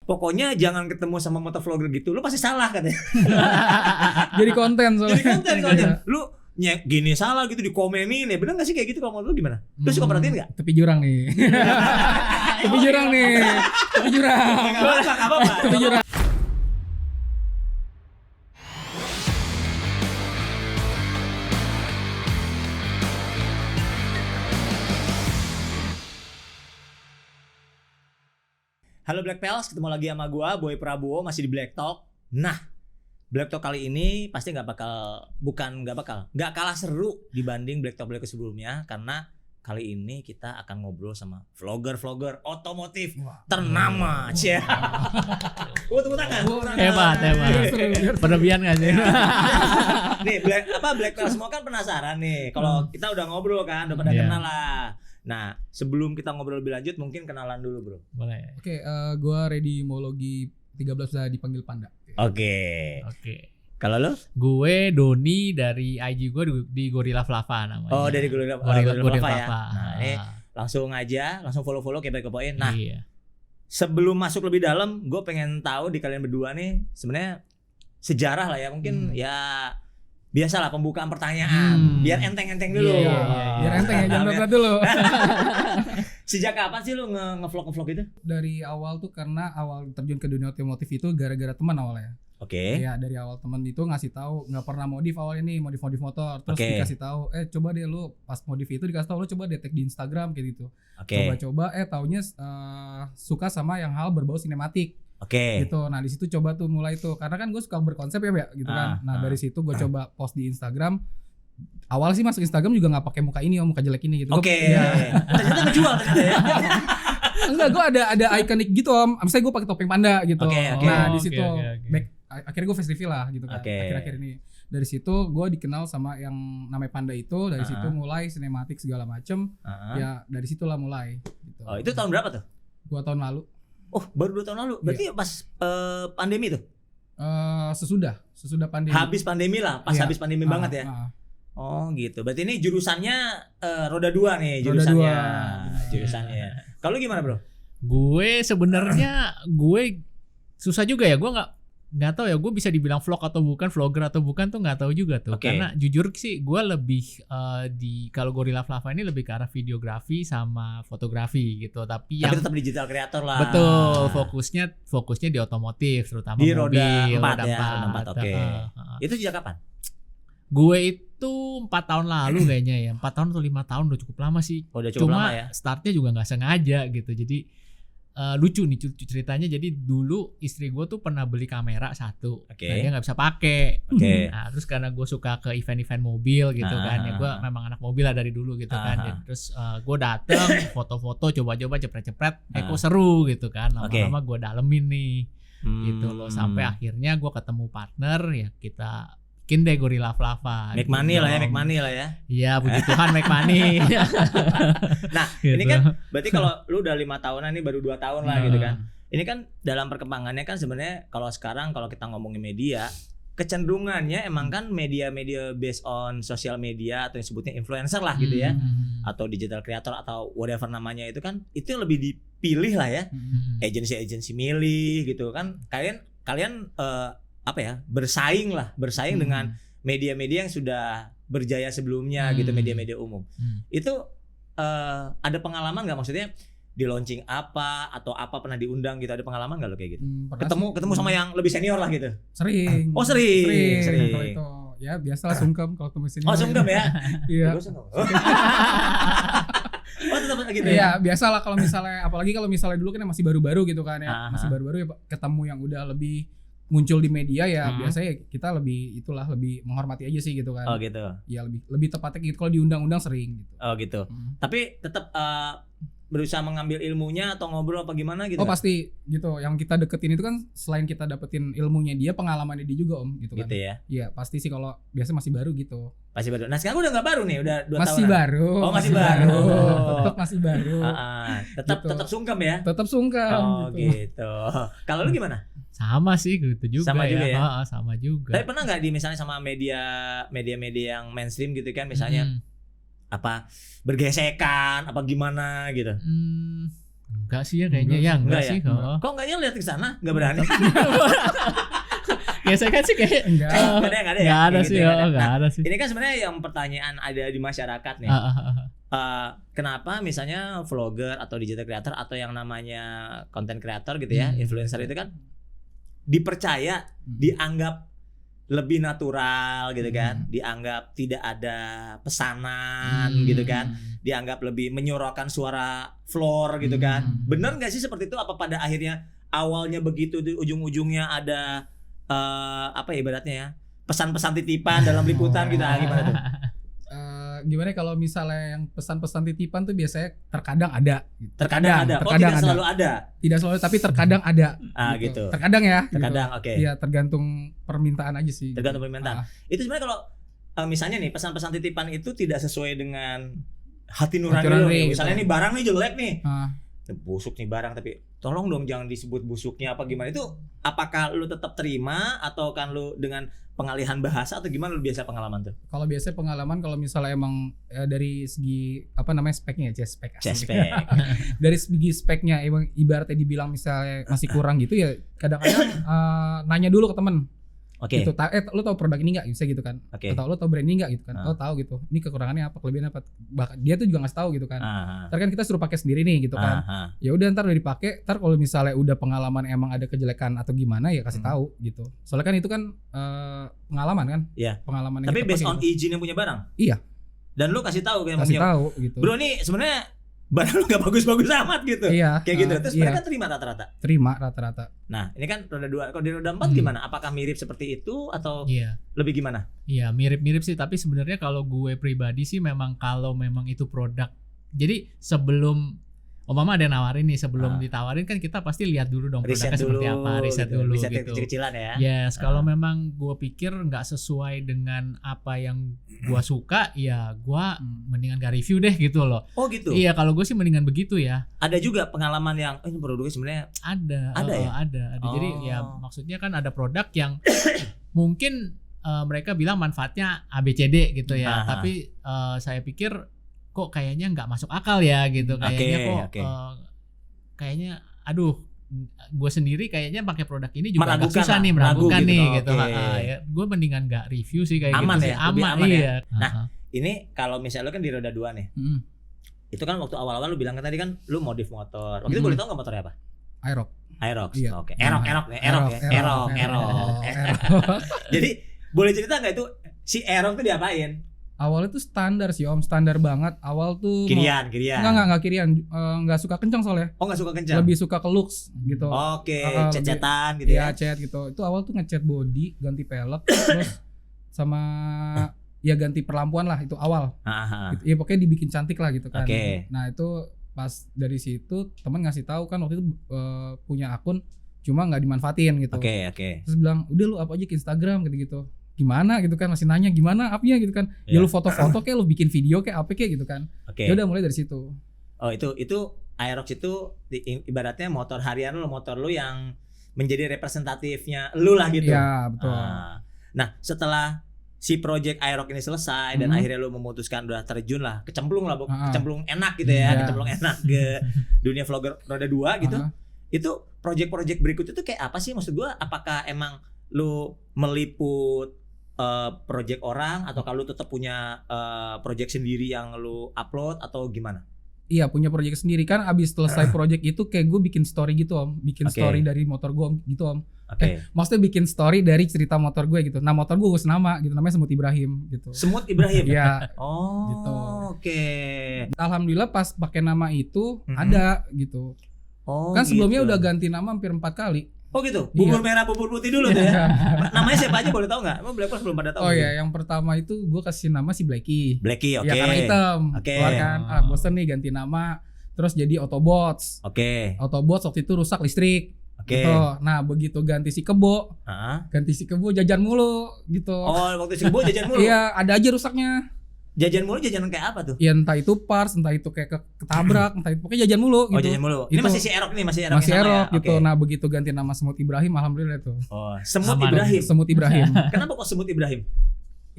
pokoknya jangan ketemu sama motovlogger gitu, lu pasti salah katanya. Jadi konten soalnya. Jadi konten. Lu gini salah gitu dikomenin ya. Bener gak sih kayak gitu kalau menurut lu gimana? Lu suka perhatiin gak? Tepi jurang nih. Tepi jurang nih. Tepi jurang. Gak apa-apa. Tepi jurang. Halo Black Pals, ketemu lagi sama gua Boy Prabowo masih di Black Talk. Nah, Black Talk kali ini pasti nggak kalah seru dibanding Black Talk sebelumnya karena kali ini kita akan ngobrol sama vlogger otomotif ternama. Cia. Tepuk tangan. Hebat. Berlebihan nggak sih? Nih Black Pals semua kan penasaran nih. Kalau kita udah ngobrol kan, udah pada kenal lah. Nah, sebelum kita ngobrol lebih lanjut, mungkin kenalan dulu, bro. Boleh. Oke, gue Ready Mologi 13 bisa dipanggil Panda. Oke. Kalau lo? Gue Doni dari IG gue di Gorilla Flava namanya. Oh, dari Gorilla Flava ya. Nah, ini langsung follow kepoin. Nah, sebelum masuk lebih dalam, gue pengen tahu di kalian berdua nih sebenarnya sejarah lah ya, mungkin ya biasalah pembukaan pertanyaan, biar enteng-enteng dulu. Biar enteng ya, jangan berat dulu. Sejak kapan sih lu ngevlog itu? Dari awal tuh karena awal terjun ke dunia otomotif itu gara-gara teman awalnya. Oke. Ya dari awal teman itu ngasih tahu, nggak pernah modif awalnya nih, modif motor, terus dikasih tahu, coba deh lu pas modif itu dikasih tahu lu coba detek di Instagram kayak gitu. Coba-coba taunya suka sama yang hal berbau sinematik. Gitu. Nah di situ coba tuh mulai tuh karena kan gue suka berkonsep ya gitu kan. Nah dari situ gue coba post di Instagram. Awal sih masuk Instagram juga nggak pakai muka ini, muka jelek ini gitu. Ternyata ngejual ternyata ya. Enggak, gue ada ikonik gitu om. Misalnya gue pakai topeng panda gitu. Nah di situ akhirnya gue face reveal lah gitu kan. Akhir-akhir ini dari situ gue dikenal sama yang namanya Panda itu. Dari situ mulai sinematik segala macem. Ya dari situlah mulai. Gitu. Oh itu tahun berapa tuh? 2 tahun lalu. Oh baru 2 tahun lalu. Berarti pas pandemi tuh? Sesudah pandemi. Habis pandemi lah. Pas habis pandemi banget ya. Oh gitu. Berarti ini jurusannya roda 2 nih jurusannya. Jurusannya. Kalau gimana bro? Gue sebenarnya susah juga ya. Gue nggak tahu ya. Gue bisa dibilang vlog atau bukan, vlogger atau bukan tuh nggak tahu juga tuh. Karena jujur sih gue lebih kalau Gorilla Flava ini lebih ke arah videografi sama fotografi gitu. Tapi yang tetap digital creator lah. Betul. Fokusnya di otomotif, terutama di mobil. Roda 4 ya. Itu sejak kapan? Gue itu 4 tahun lalu kayaknya ya. 4 tahun atau 5 tahun udah cukup lama sih. Udah cukup lama ya. Startnya juga gak sengaja gitu. Jadi lucu nih ceritanya. Jadi dulu istri gue tuh pernah beli kamera satu. Nah, dia gak bisa pakai. Nah, terus karena gue suka ke event-event mobil gitu kan. Ya gue memang anak mobil lah dari dulu gitu kan. Jadi, terus gue dateng foto-foto coba-coba cepret-cepret. Kok seru gitu kan. Lama-lama gue dalemin nih. Gitu loh. Sampai akhirnya gue ketemu partner ya kita bikin deh Gorilla Flava. Make money lah ya. Iya, puji Tuhan make money. Nah, gitu. Ini kan berarti kalau lu udah 5 tahunan ini baru 2 tahun lah gitu kan. Ini kan dalam perkembangannya kan sebenarnya kalau sekarang kalau kita ngomongin media, kecenderungannya emang kan media-media based on sosial media atau yang sebutnya influencer lah gitu ya. Atau digital creator atau whatever namanya itu kan itu yang lebih dipilih lah ya. Agensi-agensi milih gitu kan. Kalian bersaing dengan media-media yang sudah berjaya sebelumnya gitu, media-media umum. Itu ada pengalaman nggak, maksudnya di launching apa atau apa pernah diundang gitu, ada pengalaman nggak lo kayak gitu? Ketemu sama yang lebih senior lah gitu. Sering. Oh sering. Kalau itu ya biasalah sungkem kalau ketemu senior. Oh sungkem ya? Iya. Oh tetap gitu ya? Iya biasalah kalau misalnya, apalagi kalau misalnya dulu kan masih baru-baru gitu kan ya, masih baru-baru ya ketemu yang udah lebih muncul di media ya biasanya kita lebih menghormati aja sih gitu kan. Oh gitu. Ya lebih tepatnya gitu kalau diundang-undang sering gitu. Oh gitu. Tapi tetap berusaha mengambil ilmunya atau ngobrol apa gimana gitu? Oh pasti gitu. Yang kita deketin itu kan selain kita dapetin ilmunya dia, pengalamannya dia juga om gitu kan. Gitu ya? Iya pasti sih kalau biasa masih baru gitu. Masih baru. Nah sekarang udah nggak baru nih, udah 2 tahun. Masih baru. Oh masih baru. Tetap masih baru. Tetap sungkem ya? Tetap sungkem. Oh gitu. Kalau lu gimana? Sama sih gitu juga. Sama juga ya? Sama juga. Tapi pernah nggak misalnya sama media yang mainstream gitu kan, misalnya apa bergesekan apa gimana gitu? Enggak sih ya kayaknya enggak sih. Ya? Kok enggaknya lihat ke sana? Enggak berani. Ya saya kan sih kayak enggak ada sih. Ini kan sebenarnya yang pertanyaan ada di masyarakat nih. Kenapa misalnya vlogger atau digital creator atau yang namanya content creator gitu ya, influencer itu kan dipercaya, dianggap lebih natural gitu kan, dianggap tidak ada pesanan gitu kan, dianggap lebih menyuarakan suara floor gitu kan. Bener nggak sih seperti itu? Apa pada akhirnya awalnya begitu, di ujung-ujungnya ada apa ya ibaratnya ya, pesan-pesan titipan dalam liputan gitu, gimana tuh? Gimana kalau misalnya yang pesan-pesan titipan tuh biasanya terkadang ada. Terkadang tidak selalu ada. Tidak selalu, tapi terkadang ada. Gitu. Terkadang ya. Terkadang, gitu. oke. Iya, tergantung permintaan aja sih. Tergantung permintaan. Itu sebenarnya kalau misalnya nih pesan-pesan titipan itu tidak sesuai dengan hati nurani lo. Misalnya nih barang nih jelek nih. Busuk nih barang, tapi tolong dong jangan disebut busuknya apa gimana. Itu apakah lu tetap terima atau kan lu dengan pengalihan bahasa atau gimana lu biasa pengalaman tuh? Kalau biasa pengalaman kalau misalnya emang dari segi apa namanya speknya ya, spek. Dari segi speknya emang ibaratnya dibilang misalnya masih kurang gitu ya, kadang-kadang nanya dulu ke temen. Oke. Gitu, lo tau produk ini nggak, bisa gitu kan? Atau lo tau brand ini nggak gitu kan? Lo tahu gitu. Ini kekurangannya apa, kelebihannya apa? Bahkan dia tuh juga nggak tahu gitu kan. Ntar kan kita suruh pakai sendiri nih gitu kan. Ya udah ntar udah dipakai. Ntar kalau misalnya udah pengalaman emang ada kejelekan atau gimana ya kasih tahu gitu. Soalnya kan itu kan pengalaman kan. Iya. Pengalaman. Tapi based on gitu. izin yang punya barang. Iya. Dan lu kasih tahu kayak kasih tahu gitu. Bro nih sebenarnya barang lu nggak bagus-bagus amat gitu. Iya. Kayak gitu. Terus mereka terima rata-rata. Terima rata-rata. Nah ini kan roda 2. Kalau di roda 4 gimana? Apakah mirip seperti itu atau lebih gimana? Iya mirip-mirip sih. Tapi sebenarnya kalau gue pribadi sih memang kalau memang itu produk. Jadi sebelum Mama ada nawarin nih, sebelum ditawarin kan kita pasti lihat dulu dong produknya seperti apa, riset dulu gitu. Kecil-kecilan ya. Yes, kalau memang gue pikir nggak sesuai dengan apa yang gue suka, ya gue mendingan gak review deh gitu loh. Oh gitu. Iya, kalau gue sih mendingan begitu ya. Ada juga pengalaman yang ini produknya sebenarnya ada ya. Ada. Jadi ya maksudnya kan ada produk yang mungkin mereka bilang manfaatnya ABCD gitu ya, tapi saya pikir kok kayaknya nggak masuk akal ya gitu, kayaknya kayaknya aduh gue sendiri kayaknya pakai produk ini juga agak susah nih, meragukan nih gitu. Ya, gue mendingan nggak review sih kayak aman gitu ya, sih. Aman ya. Nah ini kalau misalnya lu kan di roda 2 nih, itu kan waktu awal-awal lu bilang kan tadi kan lu modif motor. Waktu itu boleh tahu nggak motornya apa? Aerox. Iya. Oke. Aerox ya. Jadi boleh cerita nggak itu si Aerox itu diapain? Awalnya tuh standar sih Om, standar banget. Awal tuh kirian. Enggak kirian. Enggak suka kencang soalnya. Oh, enggak suka kencang. Lebih suka ke looks gitu. Oke, cet-cetan gitu ya. Iya, cet gitu. Itu awal tuh ngecat body, ganti pelek, terus sama ya ganti perlampuan lah itu awal. Gitu. Ya pokoknya dibikin cantik lah gitu kan. Nah, itu pas dari situ teman ngasih tahu kan waktu itu punya akun cuma enggak dimanfaatin gitu. Terus bilang, "Udah lu apa aja ke Instagram gitu-gitu." Gimana gitu kan, masih nanya gimana upnya gitu kan. Ya lu foto-foto kayak lu bikin video kayak apa kayak gitu kan. Ya udah mulai dari situ. Oh itu Aerox itu ibaratnya motor harian lu, motor lu yang menjadi representatifnya lu lah gitu. Iya betul. Nah setelah si project Aerox ini selesai dan akhirnya lu memutuskan udah terjun lah, kecemplung enak gitu ya, kecemplung enak ke dunia vlogger roda 2 gitu. Itu project-project berikut itu kayak apa sih, maksud gua? Apakah emang lu meliput project orang atau kalau tetap punya project sendiri yang lu upload atau gimana? Iya punya project sendiri kan. Abis selesai project itu kayak gue bikin story gitu Om, bikin story dari motor gue gitu Om. Maksudnya bikin story dari cerita motor gue gitu. Nah motor gue nama gitu, namanya Semut Ibrahim gitu. Semut Ibrahim? Iya. Gitu. Alhamdulillah pas pakai nama itu ada gitu. Kan sebelumnya udah ganti nama hampir 4 kali. Oh gitu, bubur merah bubur putih dulu tuh ya. Namanya siapa aja boleh tahu nggak? Emang Black Box belum pada tahu. Oh iya, yang pertama itu gue kasih nama si Blacky. Oke. Ya karena hitam. Keluar kan, bosen nih ganti nama. Terus jadi Autobots. Autobots waktu itu rusak listrik. Gitu. Nah begitu ganti si Kebo, jajan mulu gitu. Oh waktu si Kebo jajan mulu? Iya, ada aja rusaknya. Jajan mulu, jajanan kayak apa tuh? Ya entah itu parts, entah itu kayak ketabrak, entah itu pokoknya jajan mulu gitu. Oh jajan mulu. Ini masih si Aerox nih, masih Aerox gitu. Nah begitu ganti nama Semut Ibrahim, alhamdulillah tuh. Oh, Semut Ibrahim. Semut Ibrahim. Kenapa kok Semut Ibrahim?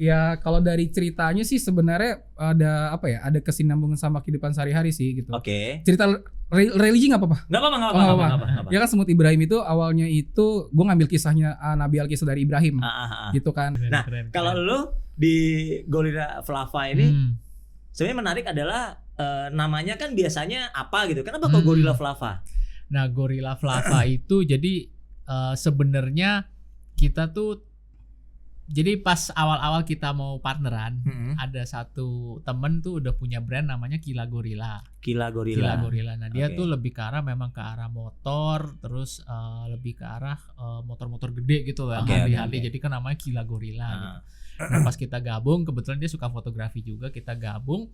Ya kalau dari ceritanya sih sebenarnya ada apa ya? Ada kesinambungan sama kehidupan sehari-hari sih gitu. Oke. Cerita religi nggak apa-apa? Nggak apa-apa. Ya kan Semut Ibrahim itu awalnya itu gue ngambil kisahnya Nabi Alkisah dari Ibrahim, gitu kan. Nah kalau lu di Gorilla Flava ini sebenarnya menarik adalah namanya kan biasanya apa gitu. Kenapa kok Gorilla Flava? Nah Gorilla Flava itu jadi sebenarnya kita tuh jadi pas awal-awal kita mau partneran, ada satu temen tuh udah punya brand namanya Kila Gorilla. Nah dia tuh lebih ke arah memang ke arah motor, terus lebih ke arah motor-motor gede gitu loh. Jadi kan namanya Kila Gorilla. Gitu. Nah pas kita gabung, kebetulan dia suka fotografi juga, kita gabung,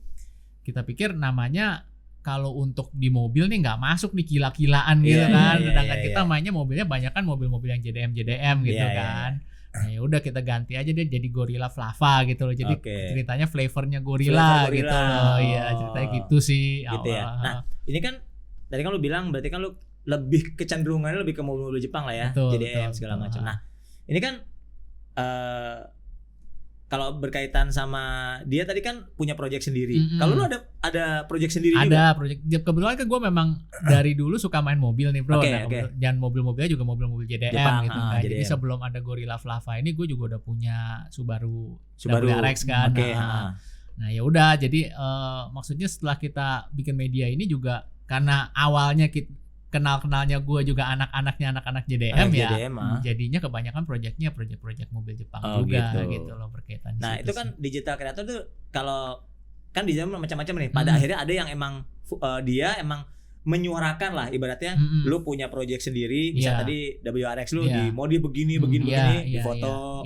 kita pikir namanya kalau untuk di mobil nih nggak masuk nih kila-kilaan gitu kan. Sedangkan kita mainnya mobilnya banyak kan mobil-mobil yang JDM gitu kan. Nah ya udah kita ganti aja deh jadi Gorilla Flava gitu loh. Jadi ceritanya flavornya gorilla gitu loh. Iya ceritanya gitu sih. Gitu ya. Nah ini kan tadi kan lu bilang berarti kan lu lebih kecenderungannya lebih ke mobil-mobil Jepang lah ya. JDM segala macam. Nah ini kan kalau berkaitan sama dia tadi kan punya project sendiri. Kalau lu ada project sendiri juga? Ada project. Kebetulan kan gue memang dari dulu suka main mobil nih bro. Dan mobil-mobilnya juga mobil-mobil JDM Jepang, gitu kan. JDM. Jadi sebelum ada Gorilla Flava ini gue juga udah punya Subaru WRX kan. Nah ya udah jadi maksudnya setelah kita bikin media ini juga karena awalnya kenalnya gue juga anak-anak JDM ya. Jadinya kebanyakan proyeknya proyek mobil Jepang juga gitu loh berkaitan. Nah, itu kan digital creator tuh kalau kan di zaman macam-macam nih. Pada akhirnya ada yang emang dia emang menyuarakan lah ibaratnya lu punya proyek sendiri, misal tadi WRX lu di modi begini di foto.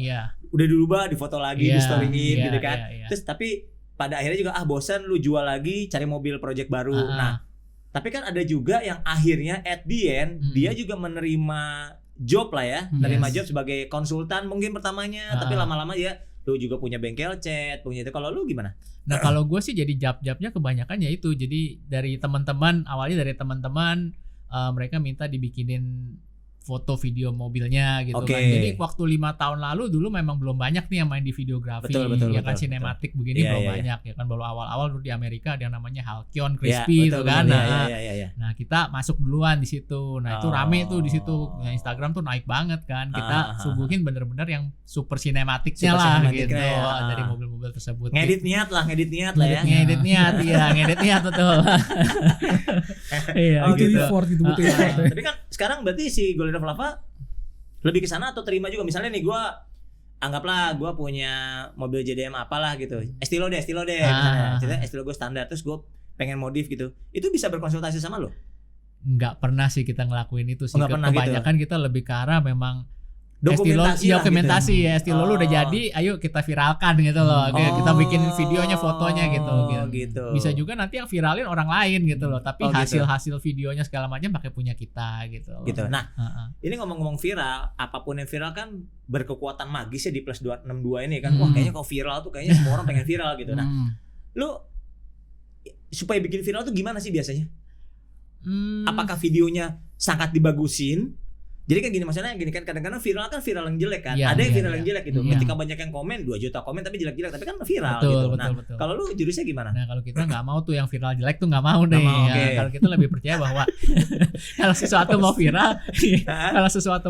Udah dirubah, di foto lagi, di storyin gitu kan. Terus tapi pada akhirnya juga bosan lu jual lagi cari mobil proyek baru. Nah, tapi kan ada juga yang akhirnya at the end dia juga menerima job lah ya, menerima job sebagai konsultan mungkin pertamanya, tapi lama-lama ya lu juga punya bengkel cat, punya itu. Kalau lu gimana? Nah kalau gue sih jadi job-jobnya kebanyakan ya itu, jadi dari teman-teman, awalnya dari teman-teman mereka minta dibikinin foto video mobilnya gitu kan. Jadi waktu 5 tahun lalu dulu memang belum banyak nih yang main di videografi, kan sinematik begini belum banyak ya kan. Baru awal-awal dulu di Amerika ada yang namanya Halcyon Crispy itu kan. Nah kita masuk duluan di situ. Nah itu rame tuh di situ. Nah, Instagram tuh naik banget kan. Kita suguhin bener-bener yang super sinematiknya lah gitu dari mobil-mobil tersebut. Ngedit niat lah ya. Ngedit niat betul. Iya gitu. Tapi kan sekarang berarti si Gorilla Flava lebih ke sana atau terima juga, misalnya nih gue anggaplah gue punya mobil JDM apalah gitu, Estilo deh misalnya, Estilo gue standar, terus gue pengen modif gitu, itu bisa berkonsultasi sama lo? Nggak pernah sih kita ngelakuin itu sih. Kebanyakan gitu. Kita lebih ke arah memang dokumentasi ya, Estilo lu udah jadi, ayo kita viralkan gitu loh. Kita bikin videonya, fotonya gitu. Bisa juga nanti yang viralin orang lain gitu loh, tapi hasil videonya segala macam pakai punya kita gitu loh. Nah, ini ngomong-ngomong viral, apapun yang viral kan berkekuatan magis ya di plus 262 ini kan. Wah, kayaknya kalau viral tuh kayaknya semua orang pengen viral gitu. Nah, lu supaya bikin viral tuh gimana sih biasanya? Apakah videonya sangat dibagusin? Jadi kan gini, maksudnya gini kan, kadang-kadang viral yang jelek kan. Ada yang viral yang jelek gitu. Ketika banyak yang komen 2 juta komen tapi jelek-jelek, tapi kan viral gitu. Nah, kalau lu jurusnya gimana? Nah, kalau kita nggak mau tuh yang viral jelek tuh nggak mau deh. Kalau kita lebih percaya bahwa kalau sesuatu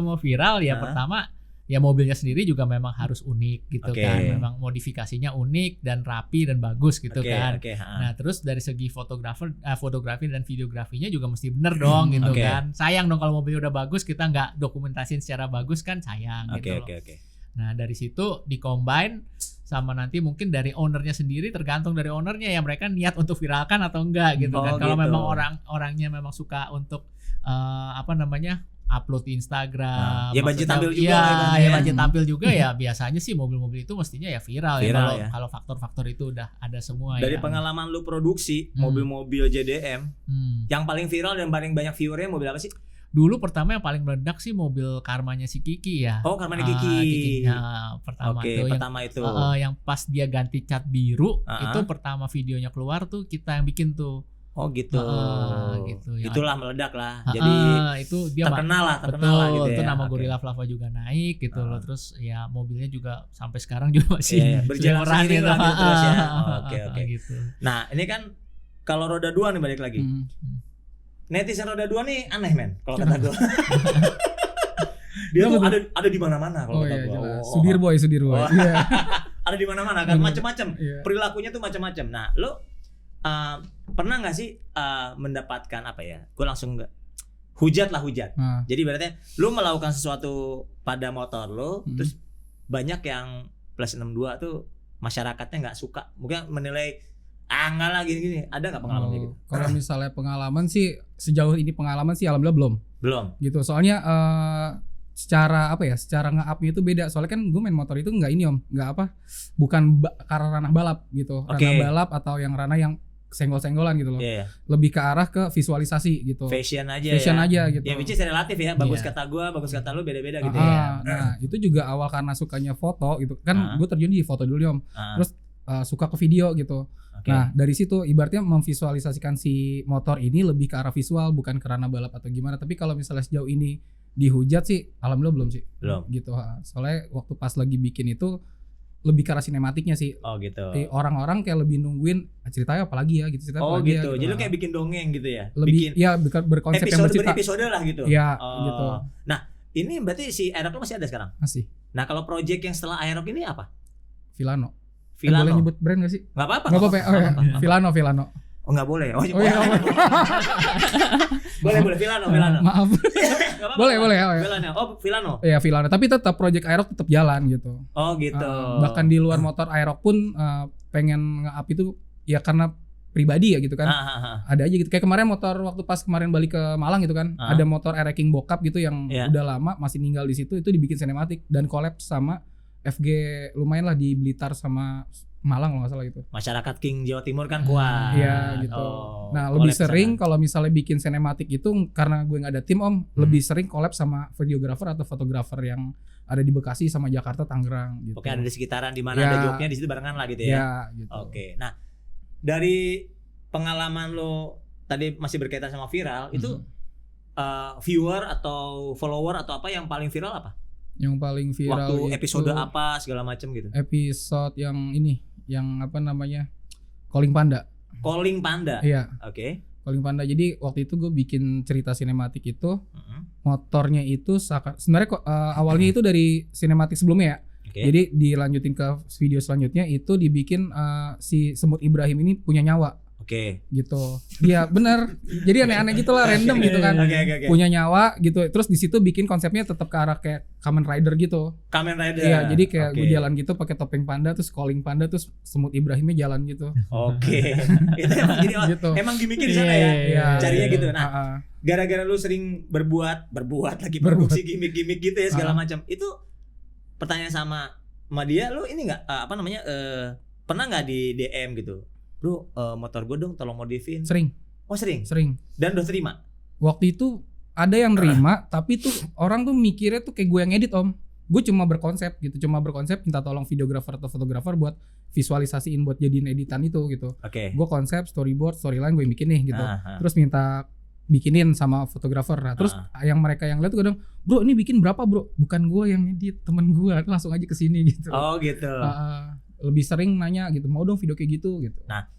mau viral, ya pertama ya mobilnya sendiri juga memang harus unik gitu kan. Memang modifikasinya unik dan rapi dan bagus gitu kan. Nah, terus dari segi fotografi dan videografinya juga mesti bener dong gitu kan. Sayang dong kalau mobilnya udah bagus kita nggak dokumentasin secara bagus kan, sayang gitu loh. Nah, dari situ di-combine sama nanti mungkin dari ownernya sendiri, tergantung dari ownernya ya mereka niat untuk viralkan atau enggak gitu kan. Kalau memang orangnya memang suka untuk upload di Instagram, ya budget tampil juga budget tampil juga ya biasanya sih mobil-mobil itu mestinya ya viral ya. Kalau faktor-faktor itu udah ada semua. Dari pengalaman lu produksi mobil-mobil JDM, yang paling viral dan paling banyak viewernya mobil apa sih? Dulu pertama yang paling meledak sih mobil Karmanya si Kiki ya. Oh, Karmanya Kiki. Pertama itu. Yang pas dia ganti cat biru itu pertama videonya keluar tuh kita yang bikin tuh. Oh gitu. Gitu. Itulah meledak lah. Jadi itu dia terkenal lah gitu betul, ya. itu nama Gorilla Flava juga naik gitu loh. Terus ya mobilnya juga sampai sekarang juga masih berjalan seiring lah gitu terus ya. Oke. Gitu. Nah, ini kan kalau roda 2 nih balik lagi. Netizen roda 2 nih aneh men kalau kata gue. Dia tuh ada di mana-mana kalau kata gue. Sudir boy. Iya. Ada di mana-mana kan macam-macam. Perilakunya tuh macam-macam. Nah, lo pernah nggak sih mendapatkan apa ya? Gue langsung hujat. Jadi berarti lo melakukan sesuatu pada motor lo, terus banyak yang plus 62 tuh masyarakatnya nggak suka, mungkin menilai enggak lah gini. Ada nggak pengalaman gitu? Kalau misalnya pengalaman sih sejauh ini alhamdulillah belum. Gitu. Soalnya secara nge-up-nya itu beda. Soalnya kan gue main motor itu bukan karena ranah balap gitu. Ranah balap atau yang ranah yang senggol-senggolan gitu loh. Lebih ke arah ke visualisasi gitu. Fashion aja gitu. Ya which is relatif ya. Bagus kata gue, bagus kata lu beda-beda gitu ya. Nah, itu juga awal karena sukanya foto gitu. Kan gue terjun di foto dulu Terus suka ke video gitu. Nah, dari situ ibaratnya memvisualisasikan si motor ini lebih ke arah visual, bukan ke ranah balap atau gimana. Tapi kalau misalnya sejauh ini dihujat sih alhamdulillah belum sih. Gitu. Soalnya waktu pas lagi bikin itu lebih ke arah sinematiknya sih. Oh gitu. Orang-orang kayak lebih nungguin ceritanya apa lagi ya gitu. Gitu. Jadi lu kayak bikin dongeng gitu ya. Lebih berkonsep yang bercerita. Episode lah gitu. Iya, gitu. Nah, ini berarti si Aerox lu masih ada sekarang? Masih. Nah, kalau project yang setelah Aerox ini apa? Filano. Boleh nyebut brand gak sih? Gak apa-apa. Filano. Oh nggak boleh. Boleh. Filano. Maaf. Boleh. Filano. Iya, Filano. Tapi tetap project Aerox tetap jalan gitu. Oh gitu. Bahkan di luar motor Aerox pun pengen nge-up itu ya karena pribadi ya gitu kan. Ada aja gitu. Kayak kemarin motor waktu pas kemarin balik ke Malang gitu kan. Ada motor Aero King bokap gitu yang udah lama masih ninggal di situ, itu dibikin sinematik dan collab sama FG lumayan lah di Blitar sama Malang kalau nggak salah gitu. Masyarakat King Jawa Timur kan kuat. Iya gitu. Nah lebih sering kalau misalnya bikin sinematik itu karena gue nggak ada tim lebih sering collab sama videografer atau fotografer yang ada di Bekasi sama Jakarta, Tangerang gitu. Oke, ada di sekitaran di mana ada jobnya di situ barengan lah gitu ya. Iya gitu. Oke. Nah, dari pengalaman lo tadi masih berkaitan sama viral itu viewer atau follower atau apa yang paling viral apa? Yang paling viral waktu itu episode apa segala macam gitu. Episode yang ini, yang apa namanya? Calling Panda. Iya. Oke. Calling Panda. Jadi waktu itu gue bikin cerita sinematik itu. Motornya itu sebenarnya awalnya itu dari sinematik sebelumnya ya. Jadi dilanjutin ke video selanjutnya itu dibikin si Semut Ibrahim ini punya nyawa. Gitu. Iya benar. Jadi aneh-aneh gitu lah, random gitu kan. Punya nyawa gitu. Terus di situ bikin konsepnya tetap ke arah kayak Kamen Rider gitu. Kamen Rider. Iya, jadi kayak gue jalan gitu pakai topeng panda, terus calling panda, terus Semut Ibrahimnya jalan gitu. Itu emang jadi gitu. Emang gimmicknya di sana ya. Carinya gitu. Nah, gara-gara lu sering berbuat lagi produksi gimmick-gimmick gitu ya segala macam. Itu pertanyaan sama dia, lu ini enggak pernah enggak di DM gitu? Bro, motor gue dong tolong modifin. Sering. Oh sering? Sering. Dan udah terima? Waktu itu ada yang nerima, tapi tuh orang tuh mikirnya tuh kayak gue yang edit Gue cuma berkonsep gitu, minta tolong videografer atau fotografer buat visualisasiin buat jadiin editan itu gitu. Gue konsep, storyboard, storyline gue bikin nih gitu. Terus minta bikinin sama fotografer. Nah, terus yang mereka yang lihat tuh kadang, bro ini bikin berapa bro? Bukan gue yang edit, temen gue, langsung aja kesini gitu. Oh gitu. Lebih sering nanya gitu, mau dong video kayak gitu. Nah,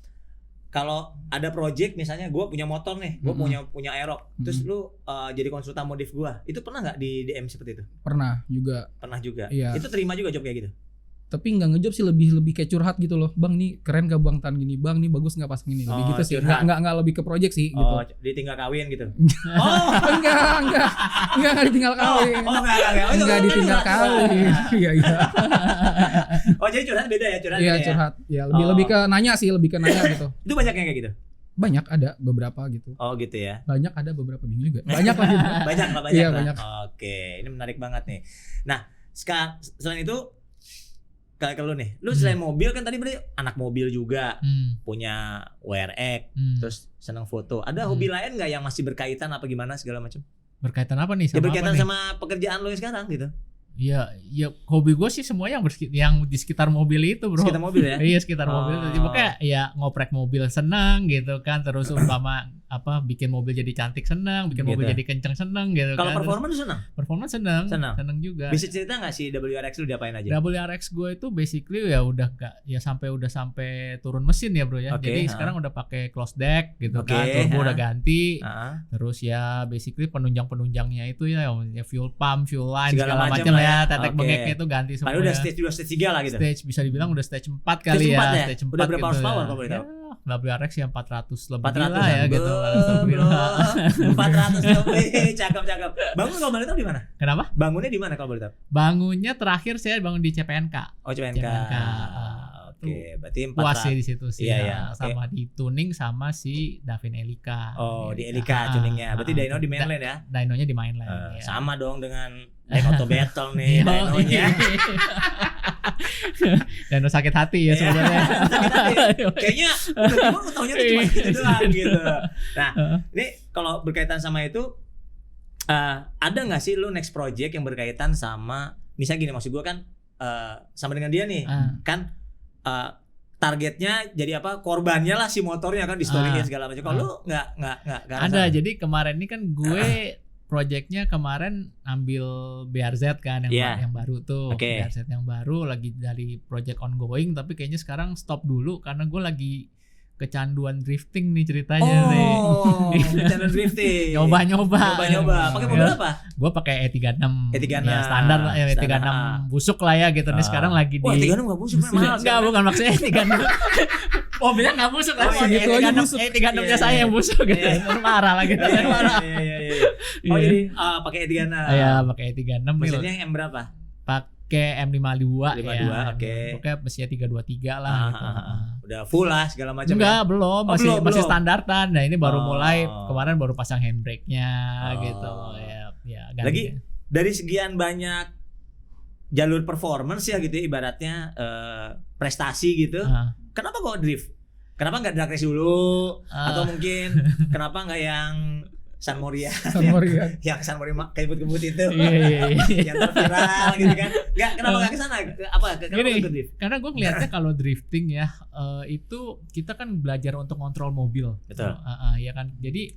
kalau ada project misalnya gue punya motor nih, gue punya Aerox, terus lu jadi konsultan modif gue, itu pernah nggak di DM seperti itu? Pernah juga. Iya. Itu terima juga job kayak gitu? Tapi nggak ngejob sih, lebih kayak curhat gitu loh. Bang nih keren gak bang tan gini, bang nih bagus nggak pasang ini, lebih gitu sih. Nggak lebih ke project sih gitu. Ditinggal kawin gitu? Enggak ditinggal kawin. Enggak ditinggal kawin. Iya. Oh jadi curhat beda ya curhat? Iya curhat. Ya lebih ke nanya sih, gitu. Itu banyak yang kayak gitu? Banyak, ada beberapa gitu. Oh gitu ya. Banyak, ada beberapa bingung juga. Banyak lah gitu. Banyak lah. Iya, banyak. Oke, ini menarik banget nih. Nah, sekarang selain itu kalau lu nih, lu selain mobil kan tadi berarti anak mobil juga, punya WRX, terus senang foto. Ada hobi lain nggak yang masih berkaitan apa gimana segala macam? Berkaitan apa nih? Sama berkaitan sama pekerjaan lu sekarang gitu? Ya hobi gue sih semua yang di sekitar mobil itu, bro. Sekitar mobil ya? Iya, sekitar mobil. Jadi pokoknya ya ngoprek mobil seneng gitu kan, terus umpama bikin mobil jadi cantik seneng, bikin mobil jadi kenceng seneng gitu. Kalau kan. performance seneng? Performance seneng juga. Bisa cerita nggak sih WRX lu diapain aja? WRX gue itu basically ya udah sampai turun mesin ya, bro ya. Jadi sekarang udah pakai closed deck gitu kan, turbo udah ganti. Terus ya basically penunjangnya itu ya fuel pump, fuel line segala macam ya, tetek bengeknya itu ganti semua. Udah stage 3 lah gitu. Stage bisa dibilang udah stage 4 kali ya. Stage 4 udah berapa horsepower kalau boleh tahu? WRX yang 400 lebih lah ya gitu. 400 lebih, cakep. Bangun kalau boleh tahu di mana? Kenapa? Bangunnya di mana kalau boleh tahu? Bangunnya terakhir saya bangun di CPNK. Oh, CPNK. Oke, berarti 400. Puas sih di situ sih. Iya, sama di tuning sama si Davin Elika. Oh, di Elika tuningnya. Berarti dyno di mainland ya? Dynonya di mainland. Ya. Sama dong dengan Auto Battle nih dynonya. Dyno sakit hati ya sebenarnya. Kayaknya udah taunya cuma gitu doang gitu. Nah, ini kalau berkaitan sama itu ada nggak sih lu next project yang berkaitan sama misalnya gini, maksud gue kan sama dengan dia nih kan targetnya jadi apa, korbannya lah si motornya kan di story segala macam. Kalau lu nggak ada. Jadi kemarin ini kan gue projectnya kemarin ambil BRZ kan yang baru tuh. BRZ yang baru lagi dari project ongoing, tapi kayaknya sekarang stop dulu karena gue lagi kecanduan drifting nih ceritanya nih. Kecanduan drifting. Nyoba. Pakai mobil apa? Gue pakai E36. E36. Ya standar lah ya, E36 busuk lah ya gitu. Nih sekarang lagi di. E36 enggak busuk memang. Enggak, bukan maksudnya E36. Mobilnya enggak busuk lah. E36-nya saya yang busuk gitu. Marah lah gitu. Oh jadi pakai E36. Iya, pakai E36 nih. Mesinnya yang M berapa? Pakai M52 ya. Pokoknya mesinnya 323 lah gitu. Udah full lah segala macam. Enggak, ya? Belum, masih standartan. Nah, ini baru mulai kemarin baru pasang handbrake-nya gitu. Ya ganti. Lagi dari sekian banyak jalur performance ya gitu ibaratnya prestasi gitu. Kenapa kok drift? Kenapa enggak drag race dulu? Atau mungkin kenapa enggak yang San Moria. Yang San Moria kebut-kebut itu. Yang terviral gitu kan. Enggak, kenapa enggak ke sana? Apa? Kenapa ke drift? Karena gue ngeliatnya kalau drifting ya itu kita kan belajar untuk kontrol mobil. Betul. Ya kan. Jadi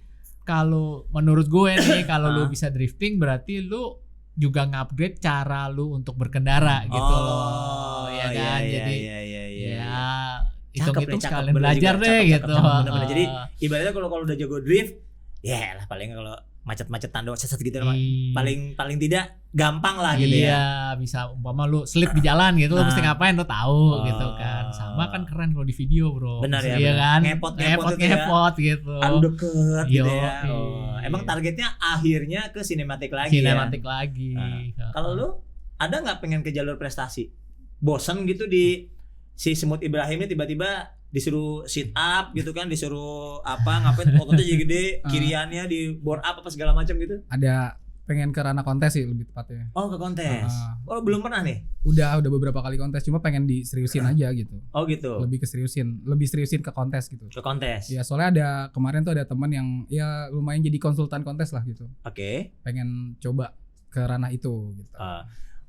kalau menurut gue nih kalau lu bisa drifting berarti lu juga ngupgrade cara lu untuk berkendara gitu loh. Ya kan. Jadi hitung-hitung sekalian belajar deh gitu. Jadi ibaratnya kalau udah jago drift ya lah paling kalau macet-macetan doang set gitu paling tidak gampang lah gitu ya. Iya, bisa umpama lu slip di jalan gitu, lu mesti ngapain lu tahu gitu kan. Sama kan keren kalau di video, bro. Benar ya. Iya kan? Ngepot gitu. Undeket gitu ya. Emang targetnya akhirnya ke sinematik lagi. Kalau lu ada nggak pengen ke jalur prestasi? Bosan gitu di si Semut Ibrahim ini tiba-tiba disuruh sit up gitu kan, disuruh ngapain ototnya jadi gede, kiriannya di bore up apa segala macam gitu. Ada pengen ke ranah kontes sih lebih tepatnya. Oh, ke kontes. Oh, belum pernah nih? Udah beberapa kali kontes, cuma pengen diseriusin aja gitu. Oh gitu. Lebih seriusin ke kontes gitu. Ke kontes. Ya, soalnya ada kemarin tuh ada teman yang ya lumayan jadi konsultan kontes lah gitu. Oke. Pengen coba ke ranah itu gitu.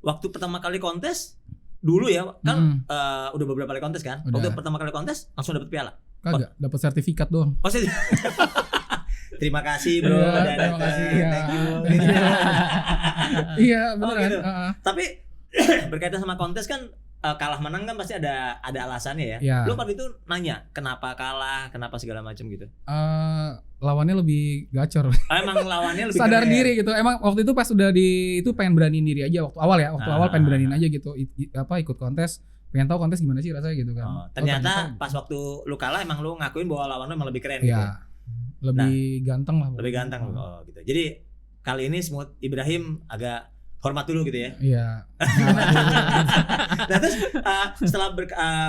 Waktu pertama kali kontes dulu ya kan udah beberapa kali kontes kan. Waktu pertama kali kontes langsung dapet piala. Kagak, dapat sertifikat doang. Oh, terima kasih bro. Terima kasih. Thank you. Iya benar gitu. kan. Tapi berkaitan sama kontes kan kalah menang kan pasti ada alasannya ya. Lu pada itu nanya kenapa kalah, kenapa segala macam gitu. Lawannya lebih gacor. Emang lawannya lebih sadar diri gitu. Emang waktu itu pas udah itu pengen beraniin diri aja waktu awal ya. Waktu awal pengen beraniin aja gitu. Ikut kontes, pengen tahu kontes gimana sih rasanya gitu kan. Ternyata pas waktu lu kalah emang lu ngakuin bahwa lawan lu emang lebih keren gitu. Lebih ganteng lah. Lebih ganteng gitu. Jadi kali ini Semut Ibrahim agak hormat dulu gitu ya. Iya. Nah, terus setelah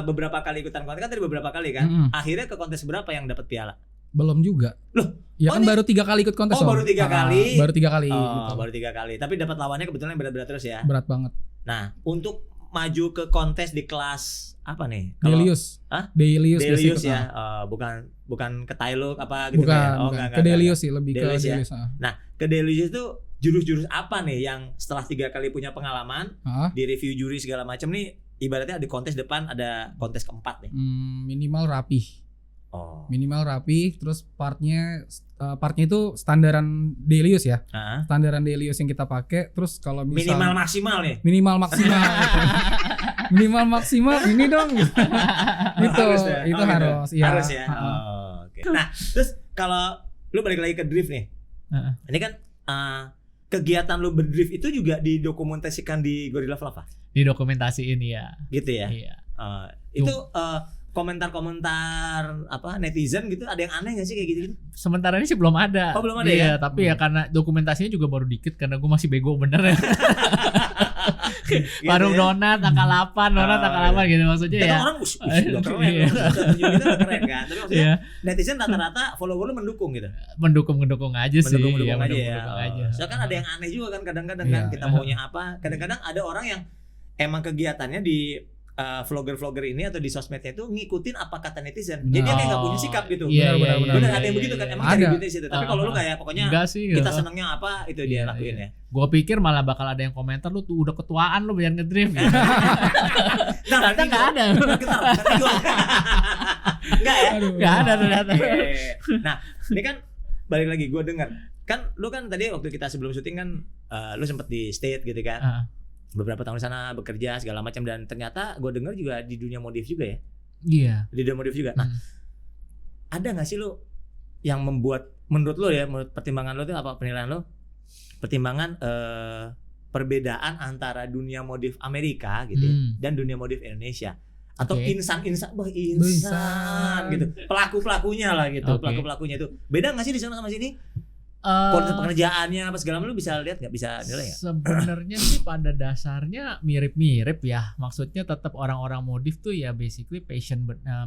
beberapa kali ikutan kontes kan tadi beberapa kali kan. Akhirnya ke kontes berapa yang dapat piala? Belum juga. Loh, ya kan baru 3 kali ikut kontes. Baru 3 kali. Baru 3 kali. Gitu. Baru 3 kali. Tapi dapat lawannya kebetulan berat-berat terus ya. Berat banget. Nah, untuk maju ke kontes di kelas apa nih? Delius. Delius ya. Bukan ke Tailuk apa gitu. Bukan. Ke Delius sih, lebih Delius, ke Delius. Nah, ke Delius itu jurus-jurus apa nih yang setelah 3 kali punya pengalaman di review juri segala macam nih, ibaratnya ada kontes depan, ada kontes keempat nih. Minimal rapih. Minimal rapih, terus partnya itu standaran Delius ya. Standaran Delius yang kita pakai. Terus kalau minimal maksimal nih. Minimal maksimal. Minimal maksimal ini dong. Itu harus. Iya. Harus ya. Oke. Nah, terus kalau lu balik lagi ke drift nih. Ini kan kegiatan lu berdrift itu juga didokumentasikan di Gorilla Flava? Didokumentasiin ya. Gitu ya? Iya. Itu komentar-komentar netizen gitu, ada yang aneh gak sih kayak gitu-gitu? Sementara ini sih belum ada. Oh, belum ada ya? ya? Tapi ya karena dokumentasinya juga baru dikit karena gue masih bego bener ya. Baru gitu donat angka 8, donat angka 8 gitu maksudnya ya. Orang udah keren, udah keren kan. Tapi maksudnya netizen rata-rata follower lu mendukung gitu. Mendukung aja sih. Mendukung aja. Soalnya kan ada yang aneh juga kan kadang-kadang kan kita maunya apa. Kadang-kadang ada orang yang emang kegiatannya di vlogger-vlogger ini atau di sosmednya itu ngikutin apa kata netizen. Jadi dia kayak gak punya sikap gitu. Bener ada yang begitu kan. Emang cari duitnya situ. Tapi kalau lu kayak pokoknya kita senengnya apa itu dia lakuin ya. Gua pikir malah bakal ada yang komentar lu tuh udah ketuaan lu biar ngedrift gitu. Ternyata enggak ada. Enggak ya? Enggak ada ternyata. Nah, ini kan balik lagi gua dengar. Kan lu kan tadi waktu kita sebelum syuting kan lu sempet di state gitu kan. Beberapa tahun di sana bekerja segala macam, dan ternyata gue dengar juga di dunia modif juga ya. Iya. Di dunia modif juga. Nah, ada nggak sih lo yang membuat menurut lo ya, menurut pertimbangan lo itu apa, penilaian lo, pertimbangan perbedaan antara dunia modif Amerika gitu ya, dan dunia modif Indonesia, atau insan gitu, pelakunya lah gitu, pelakunya itu beda nggak sih di sana sama sini? Pekerjaannya apa segala macam lu bisa lihat nggak, bisa nilai nggak? Sebenarnya sih pada dasarnya mirip-mirip ya. Maksudnya tetap orang-orang modif tuh ya basically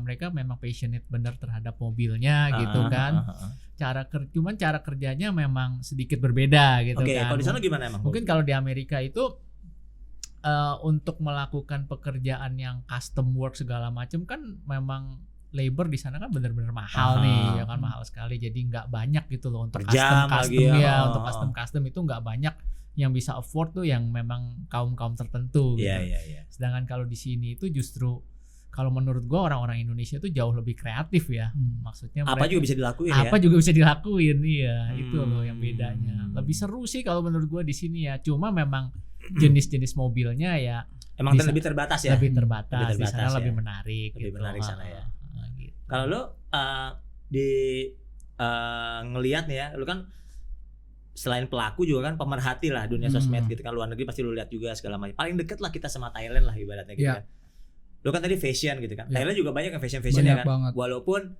mereka memang passionate benar terhadap mobilnya gitu kan. Cuman cara kerjanya memang sedikit berbeda gitu kan. Kalau di sana gimana emang? Mungkin kalau di Amerika itu untuk melakukan pekerjaan yang custom work segala macam kan memang labor di sana kan benar-benar mahal nih ya kan, mahal sekali. Jadi nggak banyak gitu loh untuk custom ya. Untuk custom itu nggak banyak yang bisa afford tuh, yang memang kaum tertentu gitu. Sedangkan kalau di sini itu justru kalau menurut gua orang-orang Indonesia tuh jauh lebih kreatif ya. Maksudnya apa juga bisa dilakuin ya. Apa juga bisa dilakuin itu loh yang bedanya. Lebih seru sih kalau menurut gua di sini ya. Cuma memang jenis-jenis mobilnya ya emang lebih terbatas ya. Lebih terbatas di sana ya. Lebih menarik lebih gitu. Menarik sana ya. Kalau lu ngelihat nih ya, lu kan selain pelaku juga kan pemerhati lah dunia sosmed gitu kan, luar negeri pasti lu lihat juga segala macam. Paling deket lah kita sama Thailand lah ibaratnya gitu kan. Lu kan tadi fashion gitu kan. Thailand juga banyak yang fashion ya kan. Banget. Walaupun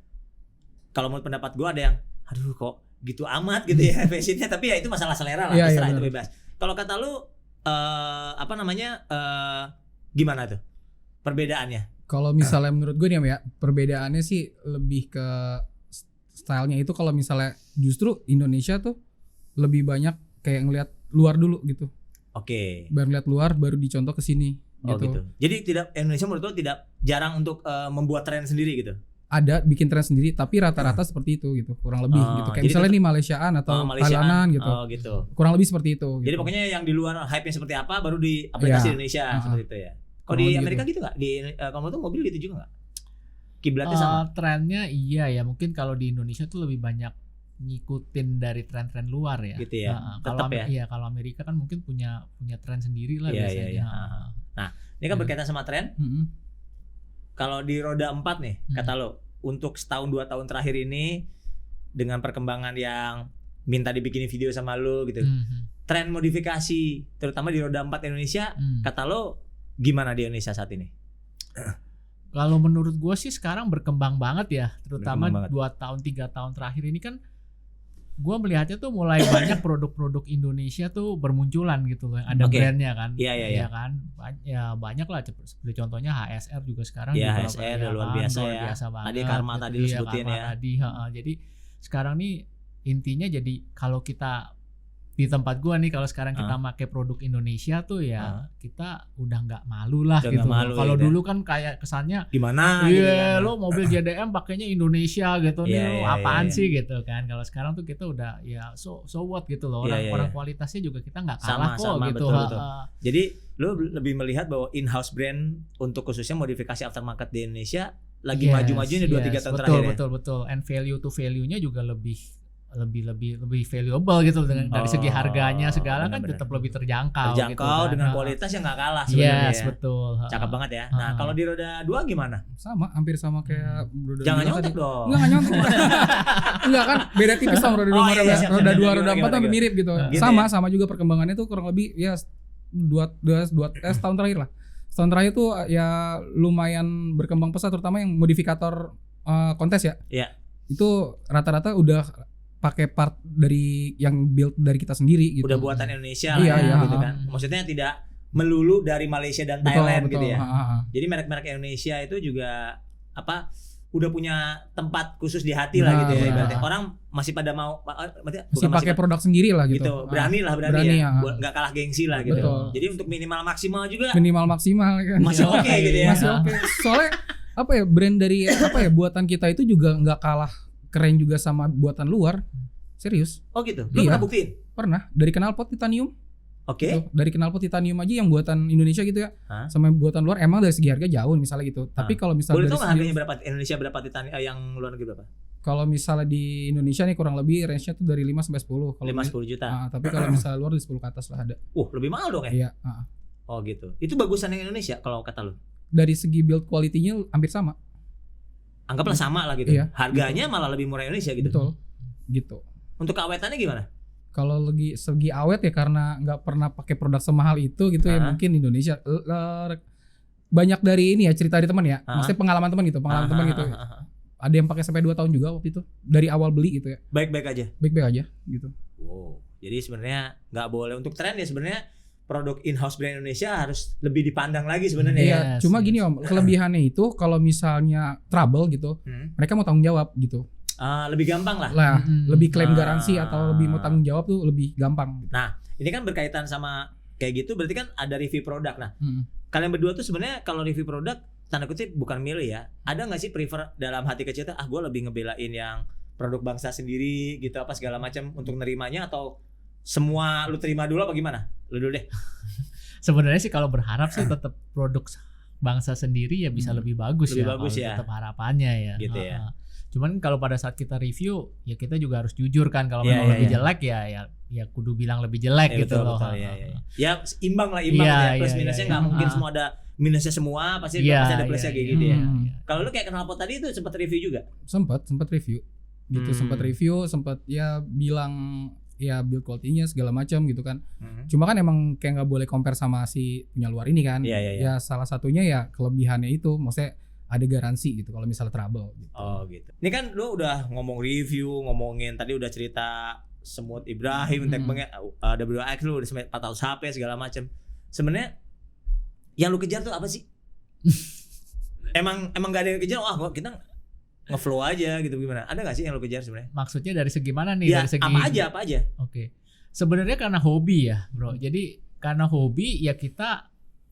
kalau menurut pendapat gua ada yang aduh kok gitu amat gitu ya fashionnya, tapi ya itu masalah selera lah, terserah itu bebas. Kalau kata lu gimana tuh perbedaannya? Kalau misalnya menurut gue nih ya, perbedaannya sih lebih ke stylenya itu. Kalau misalnya justru Indonesia tuh lebih banyak kayak ngelihat luar dulu gitu. Baru lihat luar, baru dicontoh ke sini gitu. Jadi Indonesia menurut lo tidak jarang untuk membuat tren sendiri gitu? Ada bikin tren sendiri, tapi rata-rata seperti itu gitu, kurang lebih gitu. Kayak misalnya nih Malaysiaan atau Thailandan gitu. Kurang lebih seperti itu. Jadi gitu. pokoknya yang di luar hype-nya seperti apa baru diaplikasi Indonesia seperti itu ya. Kalau di Amerika gitu nggak? Di kamu tuh mobil gitu juga nggak? Kiblatnya sama? Trennya iya ya, mungkin kalau di Indonesia tuh lebih banyak ngikutin dari tren-tren luar ya. Gitu ya. Kalau kalau Amerika kan mungkin punya tren sendiri lah biasanya. Nah, ini kan berkaitan sama tren. Kalau di roda 4 nih, kata lo, untuk setahun 2 tahun terakhir ini dengan perkembangan yang minta dibikinin video sama lo gitu. Tren modifikasi terutama di roda 4 Indonesia, kata lo gimana di Indonesia saat ini? Kalau menurut gue sih sekarang berkembang banget ya, terutama 2 tahun 3 tahun terakhir ini kan gue melihatnya tuh mulai banyak produk-produk Indonesia tuh bermunculan gitu loh, ada brandnya kan. Iya kan, ya banyak lah, seperti contohnya HSR juga sekarang. Iya, HSR luar biasa ya. Banget. Tadi Karma tadi lu sebutin ya. Jadi sekarang nih intinya jadi kalau kita di tempat gua nih kalau sekarang kita pakai produk Indonesia tuh ya kita udah nggak malu lah udah gitu. Kalau ya, dulu kan kayak kesannya gimana gitu kan. Lo mobil JDM pakainya Indonesia gitu nih, lo apaan sih gitu kan. Kalau sekarang tuh kita udah ya so what gitu loh. Orang kualitasnya juga kita nggak kalah kok gitu. Betul. Jadi lo lebih melihat bahwa in-house brand untuk khususnya modifikasi aftermarket di Indonesia lagi maju-majunya 2-3 tahun terakhir ya. Betul. And value to value-nya juga lebih valuable gitu dengan dari segi harganya segala kan tetap lebih terjangkau gitu kan. Dengan kualitas yang nggak kalah sebenarnya. Yes, betul. Cakep banget ya. Nah, kalau di roda 2 gimana? Hampir sama kayak roda 2. Jangan nyontek dong. Enggak nyontek. Enggak kan beda tipis sama roda 2, roda 2, roda 4 tapi mirip gitu. Sama juga perkembangannya tuh kurang lebih ya 2 tahun terakhir lah. Setahun terakhir tuh ya lumayan berkembang pesat terutama yang modifikator kontes ya. Iya. Itu rata-rata udah pakai part dari yang build dari kita sendiri gitu. Udah buatan Indonesia lah gitu kan. Maksudnya tidak melulu dari Malaysia dan Thailand gitu ya. Jadi merek-merek Indonesia itu juga udah punya tempat khusus di hati lah gitu ya. Berarti orang masih pada mau masih pakai produk sendiri lah gitu. Berani ya. Enggak kalah gengsi lah gitu. Betul. Jadi untuk minimal maksimal juga kan. Masih oke gitu ya. Masih oke. Soalnya brand dari buatan kita itu juga enggak kalah keren juga sama buatan luar. Serius. Oh gitu. Lu pernah buktiin? Pernah. Dari knalpot titanium. Oke. Gitu. Dari knalpot titanium aja yang buatan Indonesia gitu ya. Sama buatan luar emang dari segi harga jauh misalnya gitu. Tapi kalau misalnya boleh tahu harganya berapa Indonesia berapa titanium yang luar negeri berapa? Kalau misalnya di Indonesia nih kurang lebih range-nya tuh dari 5 sampai 10. 5-10 juta. Tapi kalau misalnya luar di 10 ke atas lah ada. Lebih mahal dong ya? Iya, Oh gitu. Itu bagusan yang Indonesia kalau kata lu? Dari segi build quality-nya hampir sama. Anggaplah sama lah gitu. Iya, harganya malah lebih murah Indonesia gitu. Betul. Gitu. Untuk keawetannya gimana? Kalau lagi segi awet ya karena nggak pernah pakai produk semahal itu gitu ya mungkin Indonesia banyak dari ini ya cerita dari teman ya. Maksudnya pengalaman teman gitu, gitu. Ada yang pakai sampai 2 tahun juga waktu itu dari awal beli gitu ya. Baik-baik aja gitu. Wow. Jadi sebenarnya nggak boleh untuk tren ya sebenarnya produk in-house brand Indonesia harus lebih dipandang lagi sebenarnya. Iya, cuma gini Om, kelebihannya itu kalau misalnya trouble gitu, mereka mau tanggung jawab gitu. Lebih gampang lah. Lebih klaim garansi atau lebih mau tanggung jawab tuh lebih gampang. Nah, ini kan berkaitan sama kayak gitu, berarti kan ada review produk. Nah, kalian berdua tuh sebenarnya kalau review produk tanda kutip bukan milih ya. Ada nggak sih prefer dalam hati kecil tuh, gue lebih ngebelain yang produk bangsa sendiri gitu apa segala macam untuk nerimanya atau semua lu terima dulu apa gimana? Lu dulu deh. Sebenarnya sih kalau berharap sih tetap produk bangsa sendiri ya bisa lebih bagus lebih ya. Bagus ya. Tetap harapannya ya. Gitu ya. Cuman kalau pada saat kita review ya kita juga harus jujur kan kalau memang lebih jelek ya kudu bilang lebih jelek gitu loh. Ya imbang lah plus minusnya nggak mungkin semua ada minusnya semua pasti ada plusnya kayak gitu ya. Kalau lu kayak knalpot tadi itu sempat review juga? Sempat review. Gitu sempat ya bilang ya build quality-nya segala macam gitu kan. Cuma kan emang kayak nggak boleh compare sama si punya luar ini kan. Ya salah satunya ya kelebihannya itu maksudnya ada garansi gitu kalau misalnya trouble gitu. Oh gitu. Ini kan lu udah ngomong review, ngomongin tadi udah cerita Semut Ibrahim, WX lu udah sampai 400 HP segala macam. Sebenarnya yang lu kejar tuh apa sih? emang gak ada yang kejar, kita ngeflow aja gitu gimana? Ada gak sih yang lu kejar sebenarnya? Maksudnya dari segi mana nih? Ya, dari segi apa aja. Oke. Sebenarnya karena hobi ya, Bro. Jadi karena hobi ya kita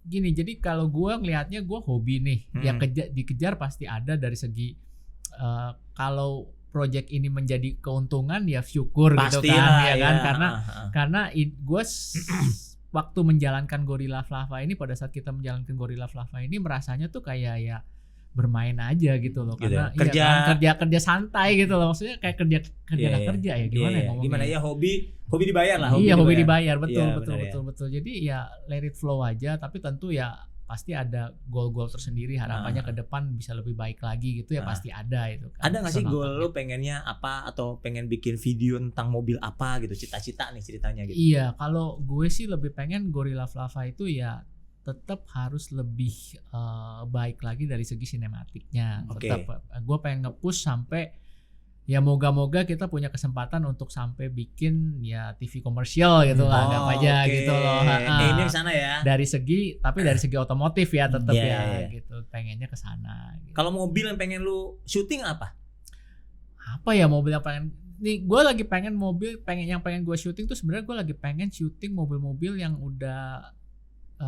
gini. Jadi kalau gue ngelihatnya gue hobi nih, yang dikejar pasti ada dari segi kalau project ini menjadi keuntungan ya syukur pasti gitu kan, ya kan? Karena gue waktu menjalankan Gorilla Flava ini pada saat kita menjalankan Gorilla Flava ini merasanya tuh kayak ya bermain aja gitu loh gitu. Karena kerja santai gitu loh, maksudnya kayak kerja ya gimana ya hobi dibayar lah. Hobi dibayar betul. Jadi ya let it flow aja, tapi tentu ya pasti ada goal-goal tersendiri, harapannya ke depan bisa lebih baik lagi gitu ya. Pasti ada itu kan. Ada nggak sih goal lu pengennya apa atau pengen bikin video tentang mobil apa gitu, cita-cita nih ceritanya gitu? Iya, kalau gue sih lebih pengen Gorilla Flava itu ya tetap harus lebih baik lagi dari segi sinematiknya. Tetap gue pengen nge-push sampai ya moga-moga kita punya kesempatan untuk sampai bikin ya TV komersial gitu lah, anggap aja gitu loh. Ini ke sana ya. Dari segi otomotif ya tetap gitu. Pengennya ke sana. Gitu. Kalau mobil yang pengen lu syuting apa? Apa ya mobil yang pengen nih gue lagi pengen gue syuting tuh sebenarnya gue lagi pengen syuting mobil-mobil yang udah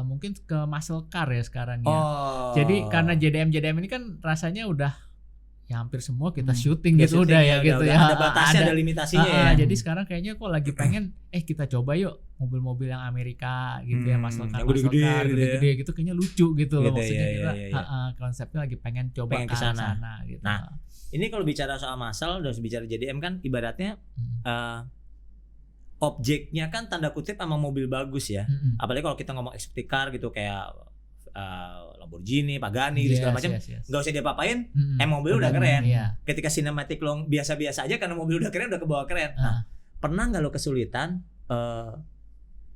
mungkin ke muscle car ya sekarang ya. Jadi karena JDM ini kan rasanya udah ya hampir semua kita syuting gitu udah ya gitu ya. Ada batasnya, ada limitasinya ya. Jadi sekarang kayaknya kok lagi pengen kita coba yuk mobil-mobil yang Amerika gitu ya, muscle car gede-gede gitu kayaknya lucu gitu loh maksudnya kita. Konsepnya lagi pengen coba ke sana gitu. Nah, ini kalau bicara soal muscle, udah bicara JDM kan ibaratnya objeknya kan tanda kutip emang mobil bagus ya. Apalagi kalau kita ngomong exotic car gitu kayak Lamborghini, Pagani gitu segala macam, nggak usah diapa-apain, emang mobil udah keren. Ketika sinematik lo biasa-biasa aja karena mobil udah keren, udah kebawa keren. Nah, pernah nggak lo kesulitan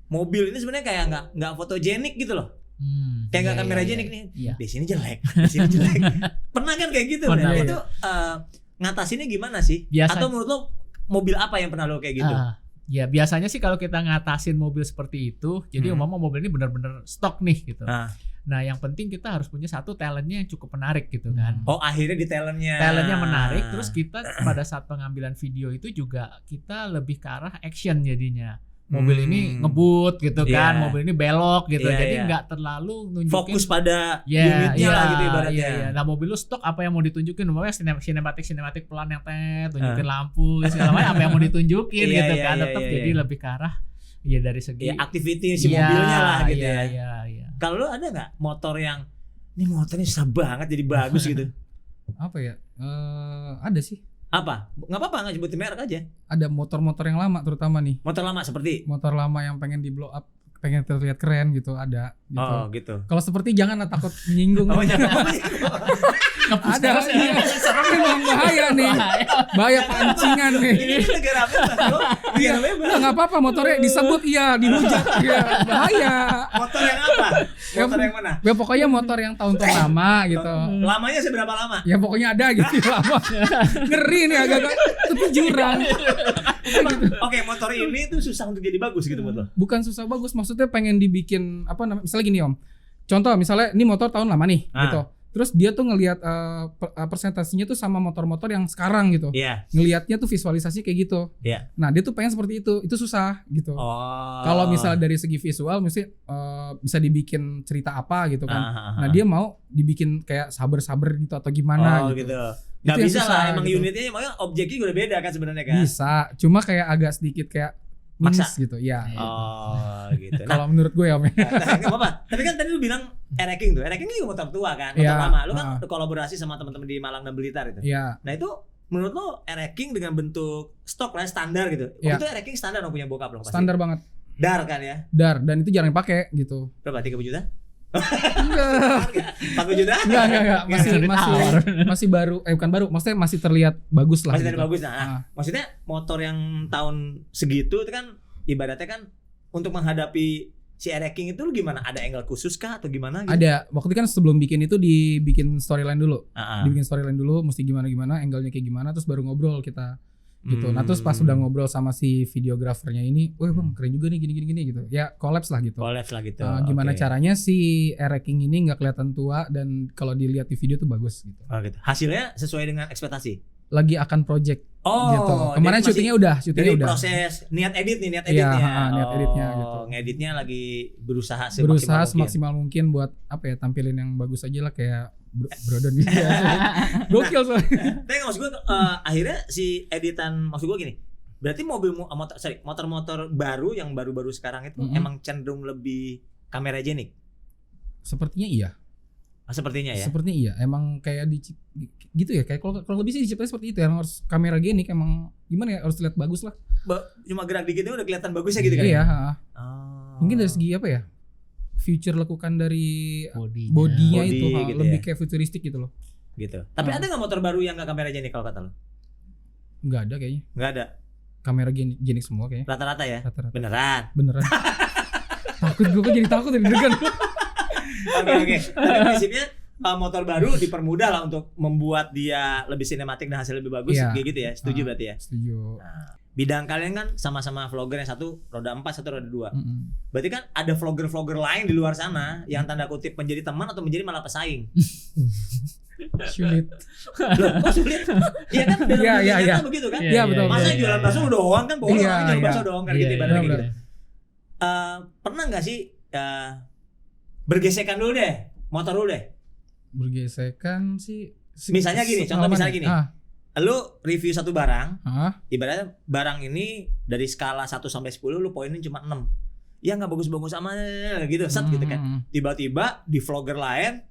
mobil ini sebenarnya kayak nggak fotogenik gitu loh, kayak nggak kamera jenik nih, di sini jelek, di sini jelek. Pernah kan kayak gitu? Nah, itu ngatasinnya gimana sih? Atau menurut lo mobil apa yang pernah lo kayak gitu? Ya biasanya sih kalau kita ngatasin mobil seperti itu, jadi umpama mobil ini benar-benar stok nih gitu. Nah yang penting kita harus punya satu talentnya yang cukup menarik gitu kan. Oh akhirnya di talentnya menarik. Terus kita pada saat pengambilan video itu juga kita lebih ke arah action jadinya. Mobil ini ngebut gitu kan, mobil ini belok gitu. Jadi nggak terlalu nunjukin fokus pada unitnya lah gitu ibaratnya. Nah mobil lu stok apa yang mau ditunjukin, umpamanya sinematik pelan yang tunjukin lampu segala macam apa yang mau ditunjukin gitu kan. Tetap jadi lebih ke arah dari segi activity si mobilnya lah gitu ya. Kalau lu ada nggak motor yang ini motornya susah banget jadi bagus gitu? Apa ya? Ada sih. Apa? Nggak apa-apa, nggak sebutin merek aja. Ada motor-motor yang lama terutama nih. Motor lama seperti? Motor lama yang pengen di blow up, pengen terlihat keren gitu, ada gitu. Oh gitu. Kalau seperti jangan takut menyinggung. Ada serem memang bahaya nih. Bahaya pancingan nih. Ini negara apa? Iya, enggak apa-apa motornya disebut dihujat bahaya. Motor yang apa? Motor yang mana? Ya pokoknya motor yang tahun-tahun lama gitu. Lamanya seberapa lama? Ya pokoknya ada gitu lama. Ngeri nih agak-agak tepi jurang. Oke, motor ini tuh susah untuk jadi bagus gitu menurut lo? Bukan susah bagus, maksudnya pengen dibikin apa namanya? Misalnya gini Om. Contoh misalnya ini motor tahun lama nih gitu. Terus dia tuh ngelihat presentasinya tuh sama motor-motor yang sekarang gitu. Ngelihatnya tuh visualisasi kayak gitu. Nah, dia tuh pengen seperti itu susah gitu. Kalau misalnya dari segi visual mesti bisa dibikin cerita apa gitu kan. Nah, dia mau dibikin kayak saber-saber gitu atau gimana gitu. Gak bisa lah, emang gitu. Unitnya makanya objeknya udah beda kan sebenarnya kan. Bisa, cuma kayak agak sedikit kayak maksa gitu ya. Gitu. Kalau menurut gue ya Om. Enggak apa-apa. Tapi kan tadi lu bilang Ereking tuh. Ereking juga motor tua kan, motor lama. Lu kan kolaborasi sama teman-teman di Malang dan Blitar itu. Nah, itu menurut lo Ereking dengan bentuk stok lah standar gitu. Itu Ereking standar dong punya bokap lo pasti. Standar banget. Dar kan ya? Dar, dan itu jarang dipakai gitu. Berapa? 30 juta? Enggak. 40 juta? Enggak. Masih baru. Bukan baru, maksudnya masih terlihat bagus lah. Masih terlihat bagus. Nah, maksudnya motor yang tahun segitu itu kan ibaratnya kan untuk menghadapi si Ereking itu lu gimana? Ada angle khusus kah atau gimana gitu? Ada. Waktu itu kan sebelum bikin itu dibikin storyline dulu. Dibikin storyline dulu, mesti gimana, angle-nya kayak gimana, terus baru ngobrol kita. Gitu. Nah terus pas udah ngobrol sama si videografernya ini, wah bang keren juga nih gini gitu. Ya collabs lah gitu. Gimana caranya si Ereking ini nggak kelihatan tua dan kalau dilihat di video tuh bagus gitu. Gitu. Hasilnya sesuai dengan ekspektasi. Lagi akan project. Gitu. Kemarin syutingnya udah. Proses niat editnya. Niat editnya gitu. Ngeditnya lagi berusaha semaksimal mungkin buat apa ya tampilin yang bagus aja lah kayak Brodon gitu. Gokil soalnya. Tapi maksud gue akhirnya si editan maksud gue gini. Berarti motor-motor baru yang baru-baru sekarang itu emang cenderung lebih kameragenik. Sepertinya iya. Sepertinya ya. Sepertinya iya. Emang kayak gitu ya. Kayak kalau lebih sih diciptain seperti itu ya. Emang harus kameragenik emang gimana ya harus lihat bagus lah. Cuma gerak dikitnya udah kelihatan bagusnya gitu kan. Iya, mungkin dari segi apa ya? Future lekukan dari bodinya itu gitu lebih kayak futuristik gitu loh. Gitu. Tapi ada nggak motor baru yang nggak kameragenik kalau kata lo? Nggak ada kayaknya. Nggak ada. Kameragenik semua kayaknya. Rata-rata ya. Rata-rata. Beneran. Takut gue jadi takut dari degan. Oke. Tapi prinsipnya motor baru dipermudah lah untuk membuat dia lebih sinematik dan hasil lebih bagus kayak gitu ya. Setuju berarti ya? Setuju. Nah, bidang kalian kan sama-sama vlogger, yang satu roda 4, satu roda 2. Berarti kan ada vlogger-vlogger lain di luar sana yang tanda kutip menjadi teman atau menjadi malah pesaing. Sulit. Loh, kok sulit? Iya kan dalam dunia nyata begitu kan? Iya betul. Masa jualan bakso doang kan bohong, jualan bakso doang kan gitu ibaratnya gitu. Pernah nggak sih bergesekan dulu deh, motor dulu deh. Bergesekan sih. Misalnya gini, contoh misalnya gini. Lu review satu barang, ibaratnya barang ini dari skala 1 sampai 10 lu poinin cuma 6. Ya nggak bagus-bagus sama gitu, set gitu kan. Tiba-tiba di vlogger lain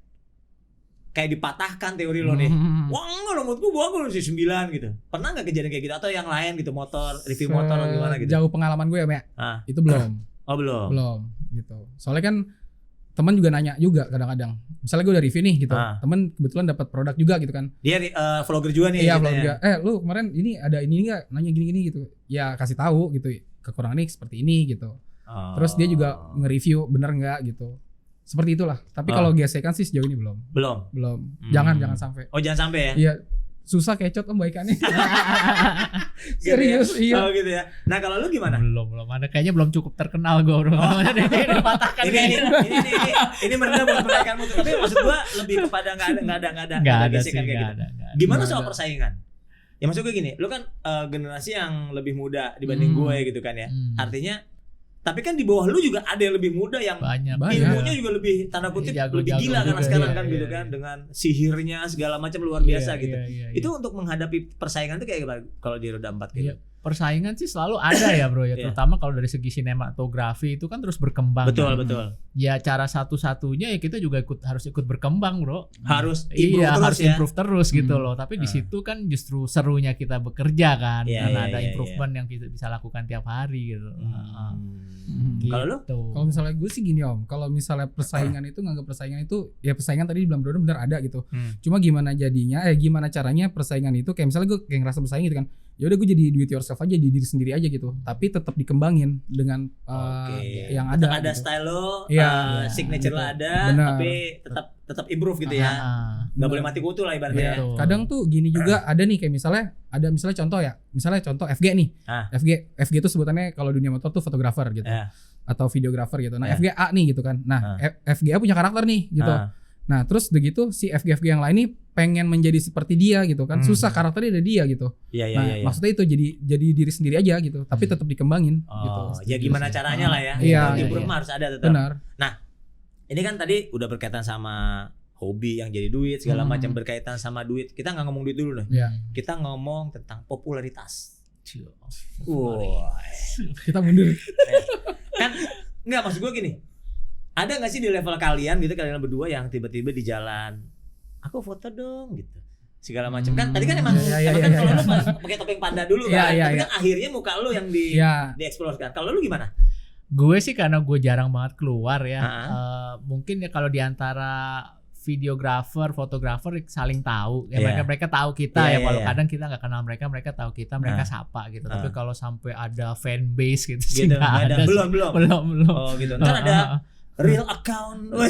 kayak dipatahkan teori lo nih. Wah enggak, menurutku bagus sih 9 gitu. Pernah nggak kejadian kayak gitu atau yang lain gitu, motor, review motor atau gimana gitu? Jauh pengalaman gue ya, Mek. Itu belum. Oh, belum. Belum gitu. Soalnya kan teman juga nanya juga kadang-kadang. Misalnya gue udah review nih gitu. Temen kebetulan dapat produk juga gitu kan. Dia vlogger juga nih. Iya, vlogger juga. Lu kemarin ini ada ini enggak? Nanya gini-gini gitu. Ya kasih tahu gitu. Kekurangan ini seperti ini gitu. Terus dia juga nge-review bener enggak gitu. Seperti itulah. Tapi kalau gesekan sih sejauh ini belum. Belum. Jangan sampai. Oh, jangan sampai ya? Iya. Susah kecot baikannya. Serius, gitu ya? Oh gitu ya. Nah kalau lu gimana? Belum ada, kayaknya belum cukup terkenal gue bro. Patahkan ini merendah buat mereka mutu. Tapi maksud gua lebih kepada nggak ada gesekan kayak gitu. Gimana soal persaingan? Ya maksud gue gini, lu kan generasi yang lebih muda dibanding gue gitu kan ya. Artinya tapi kan di bawah lu juga ada yang lebih muda yang banyak. Ilmunya juga lebih tanda kutip lebih gila karena sekarang kan gitu kan dengan sihirnya segala macam luar biasa gitu. Itu untuk menghadapi persaingan itu kayak gimana kalau di roda 4 gitu? Persaingan sih selalu ada ya bro ya, terutama kalau dari segi sinematografi itu kan terus berkembang. Betul. Ya cara satu-satunya ya kita juga harus ikut berkembang bro. Harus improve terus gitu loh. Tapi di situ kan justru serunya kita bekerja kan, karena ada improvement yang kita bisa lakukan tiap hari gitu. Gitu. Kalau lu? Kalau misalnya gue sih gini Om, kalau misalnya persaingan itu nganggap persaingan itu ya persaingan tadi dibilang benar ada gitu. Cuma gimana jadinya, gimana caranya persaingan itu kayak misalnya gue kayak ngerasa bersaing gitu kan. Ya udah gue jadi do it yourself aja, di diri sendiri aja gitu. Tapi tetap dikembangin dengan yang tetap ada. Ada gitu. Style lo, signature gitu. lo ada, Bener. tapi tetap improve gitu ya. Nggak boleh mati kutu lah ibaratnya. Kadang tuh gini juga ada nih kayak misalnya contoh ya. Misalnya contoh FG nih. FG itu sebutannya kalau dunia motor tuh fotografer gitu. Atau videografer gitu. Nah, FGA nih gitu kan. Nah, FGA punya karakter nih gitu. Nah, terus begitu si FG yang lain nih pengen menjadi seperti dia gitu kan. Susah, karakternya ada dia gitu. Iya. Maksudnya itu jadi diri sendiri aja gitu, tapi tetap dikembangin gitu. Ya gimana caranya lah ya. Improvement harus ada tetap. Benar. Nah, ini kan tadi udah berkaitan sama hobi yang jadi duit segala macam, berkaitan sama duit. Kita nggak ngomong duit dulu nih. Kita ngomong tentang popularitas. Kita mundur. Kan nggak, maksud gue gini. Ada nggak sih di level kalian gitu, kalian berdua yang tiba-tiba di jalan, aku foto dong gitu, segala macam kan? Tadi kan emang kan kalau lu pakai topeng panda dulu kan, tapi kan akhirnya muka lu yang dieksplor kan. Kalau lu gimana? Gue sih karena gue jarang banget keluar ya. Mungkin ya kalau diantara videografer, fotografer saling tahu ya, mereka tahu kita walau kadang kita nggak kenal mereka tahu kita, mereka sapa gitu. Tapi kalau sampai ada fan base gitu sih nggak ada. Belum. Oh gitu. Ntar ada real account. Belum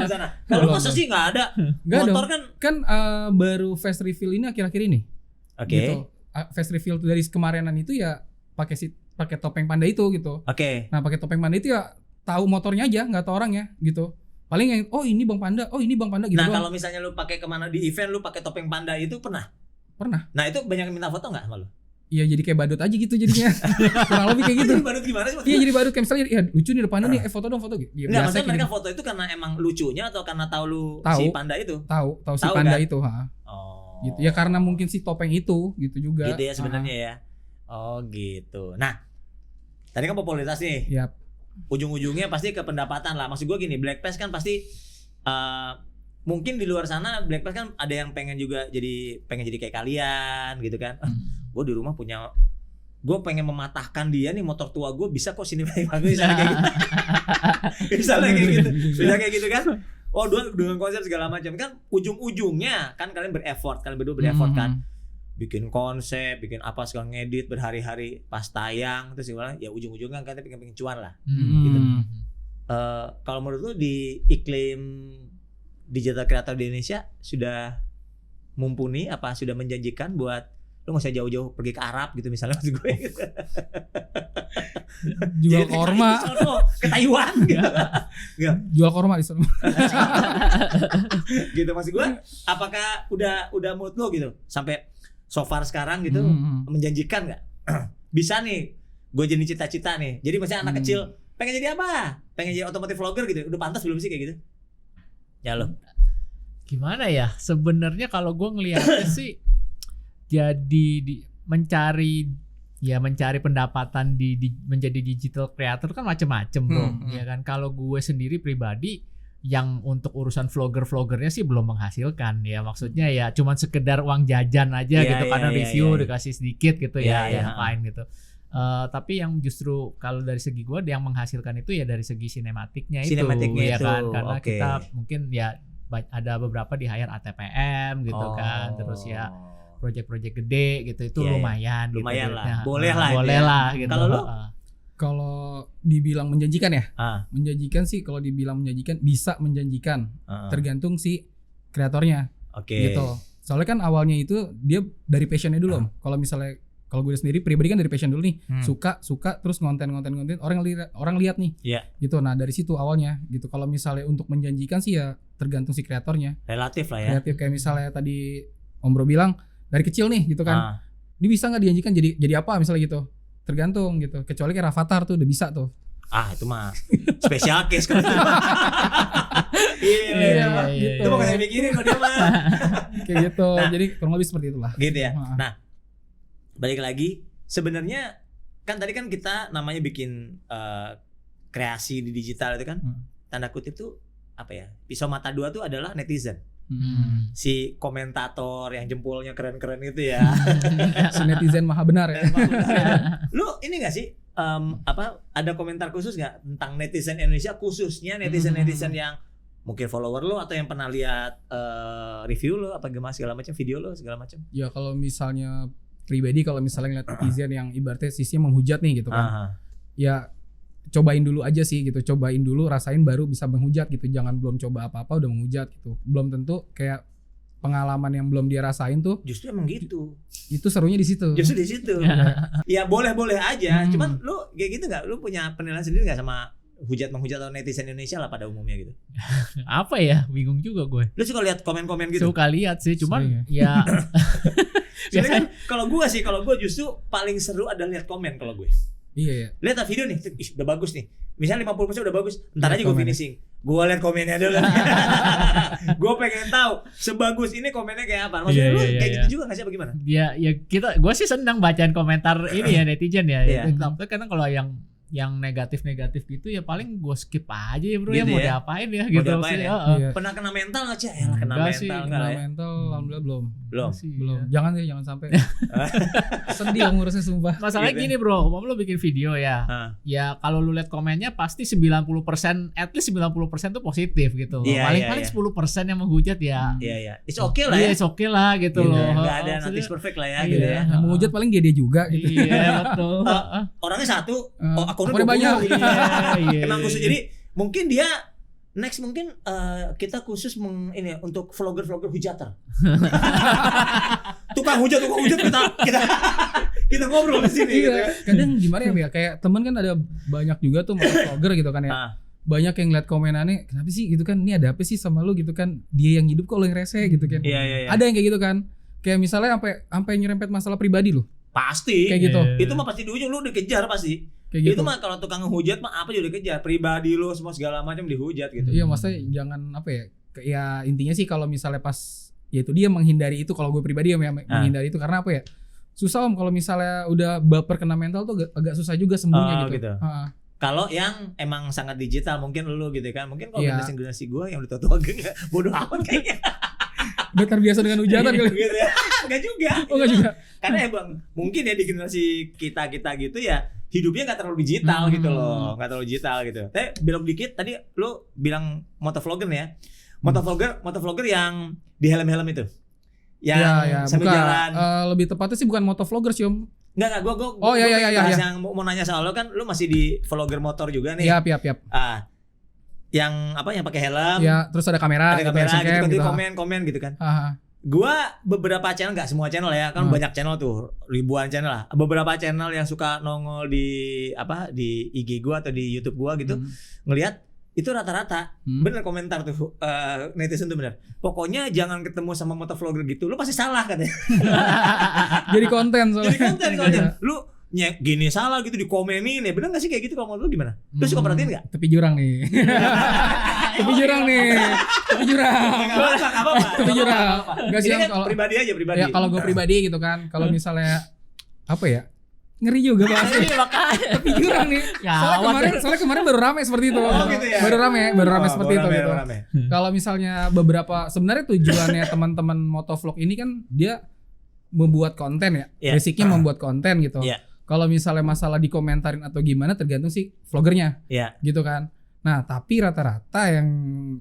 sana. Kalau masa sih nggak ada. Motor kan baru face reveal ini akhir-akhir ini. Gitu. Face reveal dari kemarinan itu ya pakai topeng panda itu gitu. Nah, pakai topeng panda itu ya tahu motornya aja, nggak tahu orangnya gitu. Paling yang ini Bang Panda gitu. Nah, kalau misalnya lu pakai kemana di event lu pakai topeng panda itu pernah. Nah, itu banyak yang minta foto nggak sama lu? Iya, jadi kayak badut aja gitu jadinya. Kurang lebih kayak gitu. Jadi badut gimana sih? Iya, jadi badut kayak misalnya lucu nih depannya nih, foto dong gitu. Enggak, maksudnya mereka foto itu karena emang lucunya atau karena tahu lu si panda itu? Tahu si panda kan? Itu, Gitu. Ya karena mungkin si topeng itu gitu juga. Gitu ya sebenarnya ya. Oh, gitu. Nah, tadi kan popularitas nih. Yap. Ujung-ujungnya pasti ke pendapatan lah. Maksud gue gini, Blackpast kan pasti mungkin di luar sana Blackpast kan ada yang pengen jadi kayak kalian gitu kan. Gue di rumah gue pengen mematahkan dia nih, motor tua gue bisa kok sini bagus misalnya kayak gitu. Bisa kayak gitu kan. Oh, dengan konsep segala macam kan, ujung-ujungnya kan kalian berdua bereffort kan. Bikin konsep, bikin apa, segala ngedit berhari-hari, pas tayang terus gimana ya, ujung-ujungnya kan kita pengen cuan lah. Gitu. Kalau menurut lu di iklim digital creator di Indonesia sudah mumpuni apa sudah menjanjikan buat lu nggak usah jauh-jauh pergi ke Arab gitu misalnya, maksud gue gitu. Jual korma ke Taiwan gitu. Jual korma di sana. Gitu maksud gue. Apakah udah mood lo gitu sampai so far sekarang gitu menjanjikan nggak? Bisa nih, gue jadi cita-cita nih. Jadi misalnya anak kecil pengen jadi apa? Pengen jadi otomotif vlogger gitu. Udah pantas belum sih kayak gitu? Ya lo. Gimana ya? Sebenarnya kalau gue ngelihatnya sih jadi mencari pendapatan di menjadi digital creator kan macem-macem bro. Ya kan, kalau gue sendiri pribadi yang untuk urusan vloggernya sih belum menghasilkan ya, maksudnya ya cuman sekedar uang jajan aja gitu, kadang review dikasih sedikit gitu ya fine gitu. Tapi yang justru kalau dari segi gue yang menghasilkan itu ya dari segi sinematiknya itu ya kan, karena kita mungkin ya ada beberapa di hire ATPM gitu kan, terus ya project-project gede gitu itu lumayan gitu. Lah. Boleh lah gitu. Kalau lu kalau dibilang menjanjikan ya? Menjanjikan sih, kalau dibilang menjanjikan bisa menjanjikan. Tergantung si kreatornya. Gitu. Soalnya kan awalnya itu dia dari passionnya dulu. Kalau misalnya kalau gue sendiri pribadi kan dari passion dulu nih. Suka terus konten orang lihat nih. Gitu. Nah, dari situ awalnya gitu. Kalau misalnya untuk menjanjikan sih ya tergantung si kreatornya. Relatif lah ya. Relatif, kayak misalnya tadi Om Bro bilang dari kecil nih gitu kan. Ini bisa enggak dijanjikan jadi apa misalnya gitu. Tergantung gitu. Kecuali kayak Rafathar tuh udah bisa tuh. Itu mah special case kan. Iya. Gitu. Itu bukan saya pikirin kalau dia mah. Kayak gitu. Jadi kurang lebih seperti itulah. Gitu ya. Nah, balik lagi sebenarnya kan tadi kan kita namanya bikin kreasi di digital itu kan tanda kutip tuh apa ya, pisau mata dua tuh adalah netizen. Si komentator yang jempolnya keren-keren itu ya. Si netizen maha benar ya. Lu ini gak sih ada komentar khusus gak tentang netizen Indonesia, khususnya netizen yang mungkin follower lo atau yang pernah lihat review lo apa gimana segala macam, video lo segala macam? Ya kalau misalnya pribadi, kalau misalnya ngeliat netizen yang ibaratnya sisinya menghujat nih gitu kan. Ya cobain dulu aja sih gitu, cobain dulu, rasain baru bisa menghujat gitu. Jangan belum coba apa-apa udah menghujat gitu. Belum tentu kayak pengalaman yang belum dia rasain tuh. Justru emang gitu. Itu serunya di situ. Justru di situ. Ya boleh-boleh aja. Cuman lu kayak gitu nggak? Lu punya penilaian sendiri nggak sama menghujat atau netizen Indonesia lah pada umumnya gitu? Apa ya? Bingung juga gue. Lu suka lihat komen-komen gitu? Suka lihat sih, cuman ya. Biasanya kalau gue justru paling seru adalah lihat komen kalau gue. Iya ya. Lihat video nih, udah bagus nih. Misalnya 50% udah bagus, ntar aja gue finishing. Gue lihat komennya dulu. Gue pengen tahu sebagus ini komennya kayak apa. Maksudnya lu kayak gitu juga nggak sih, apa gimana? Ya gue sih senang bacaan komentar ini ya netizen ya. Tapi kadang kalau yang negatif gitu ya paling gue skip aja ya bro, gitu ya mau diapain ya gitu. Pernah kena mental nggak sih? Kena mental alhamdulillah belum. Iya. Jangan sampai. Sedih ngurusnya sumpah. Masalahnya gini bro, lu bikin video ya. Ya kalau lu lihat komennya pasti 90%, at least 90% tuh positif gitu. Paling 10% yang menghujat ya. Iya. It's okay lah ya. It's okay lah gitu loh. Enggak ada nothing perfect lah ya gitu ya. Yang menghujat paling dia juga gitu. Iya betul. Orangnya satu, akunnya banyak. Emang khusus, jadi mungkin dia next mungkin kita khusus ini untuk vlogger hujatan. tukang hujat kita ngobrol di sini gitu ya. Kadang gimana ya, kayak temen kan ada banyak juga tuh vlogger gitu kan ya. Banyak yang ngeliat komenannya, kenapa sih gitu kan, ini ada apa sih sama lu gitu kan, dia yang hidup kok lu yang rese gitu kan. Iya. Ada yang kayak gitu kan. Kayak misalnya sampai nyerempet masalah pribadi lu. Pasti. Kayak gitu. Itu mah pasti di ujung lu dikejar pasti. Kayak gitu. Itu mah kalau tukang ngehujat mah apa juga dikejar, pribadi lu semua segala macam dihujat gitu. Iya, maksudnya jangan apa ya? Ya intinya sih kalau misalnya pas ya itu dia menghindari itu, kalau gue pribadi ya menghindari itu karena apa ya? Susah Om, kalau misalnya udah baper kena mental tuh agak susah juga sembuhnya gitu. Kalau yang emang sangat digital mungkin lu gitu kan. Mungkin kalau generasi gue yang udah tua-tua gak bodoh amat kayaknya. Udah terbiasa dengan hujatan kali gitu ya. Enggak juga. Enggak juga. Karena emang mungkin ya di generasi kita gitu ya hidupnya nggak terlalu digital gitu loh, nggak terlalu digital gitu. Tapi belok dikit tadi lu bilang motovlogger nih ya, motovlogger yang di helm itu, yang sambil jalan. Lebih tepatnya sih bukan motovlogger sih Om. Enggak, gue yang mau nanya soal lo kan, lu masih di vlogger motor juga nih. Iya, yang apa, yang pakai helm? Ya, terus ada kamera gitu, komen gitu kan. Gua beberapa channel, nggak semua channel ya, kan banyak channel tuh, ribuan channel lah. Beberapa channel yang suka nongol di IG gua atau di YouTube gua gitu, ngelihat itu rata-rata bener komentar tuh netizen tuh bener. Pokoknya jangan ketemu sama motovlogger gitu, lu pasti salah katanya. Jadi konten soalnya. Jadi konten. Lu gini salah gitu dikomenin ya, bener gak sih kayak gitu? Kalau menurut lu gimana? Lu suka perhatiin gak? Tepi jurang nih. Tepi jurang nih. Tepi jurang. Gak apa-apa. Tepi jurang. Gak sih kalau pribadi aja pribadi. Ya kalau gue pribadi gitu kan, kalau misalnya apa ya? Ngeri juga bahasnya. Tepi jurang nih. Soalnya kemarin baru rame seperti itu. Oh, gitu ya? Baru rame seperti itu gitu. Kalau misalnya beberapa sebenarnya tujuannya teman-teman motovlog ini kan dia membuat konten ya. Basicnya membuat konten gitu. Kalau misalnya masalah dikomentarin atau gimana tergantung sih vloggernya. Gitu kan. Nah, tapi rata-rata yang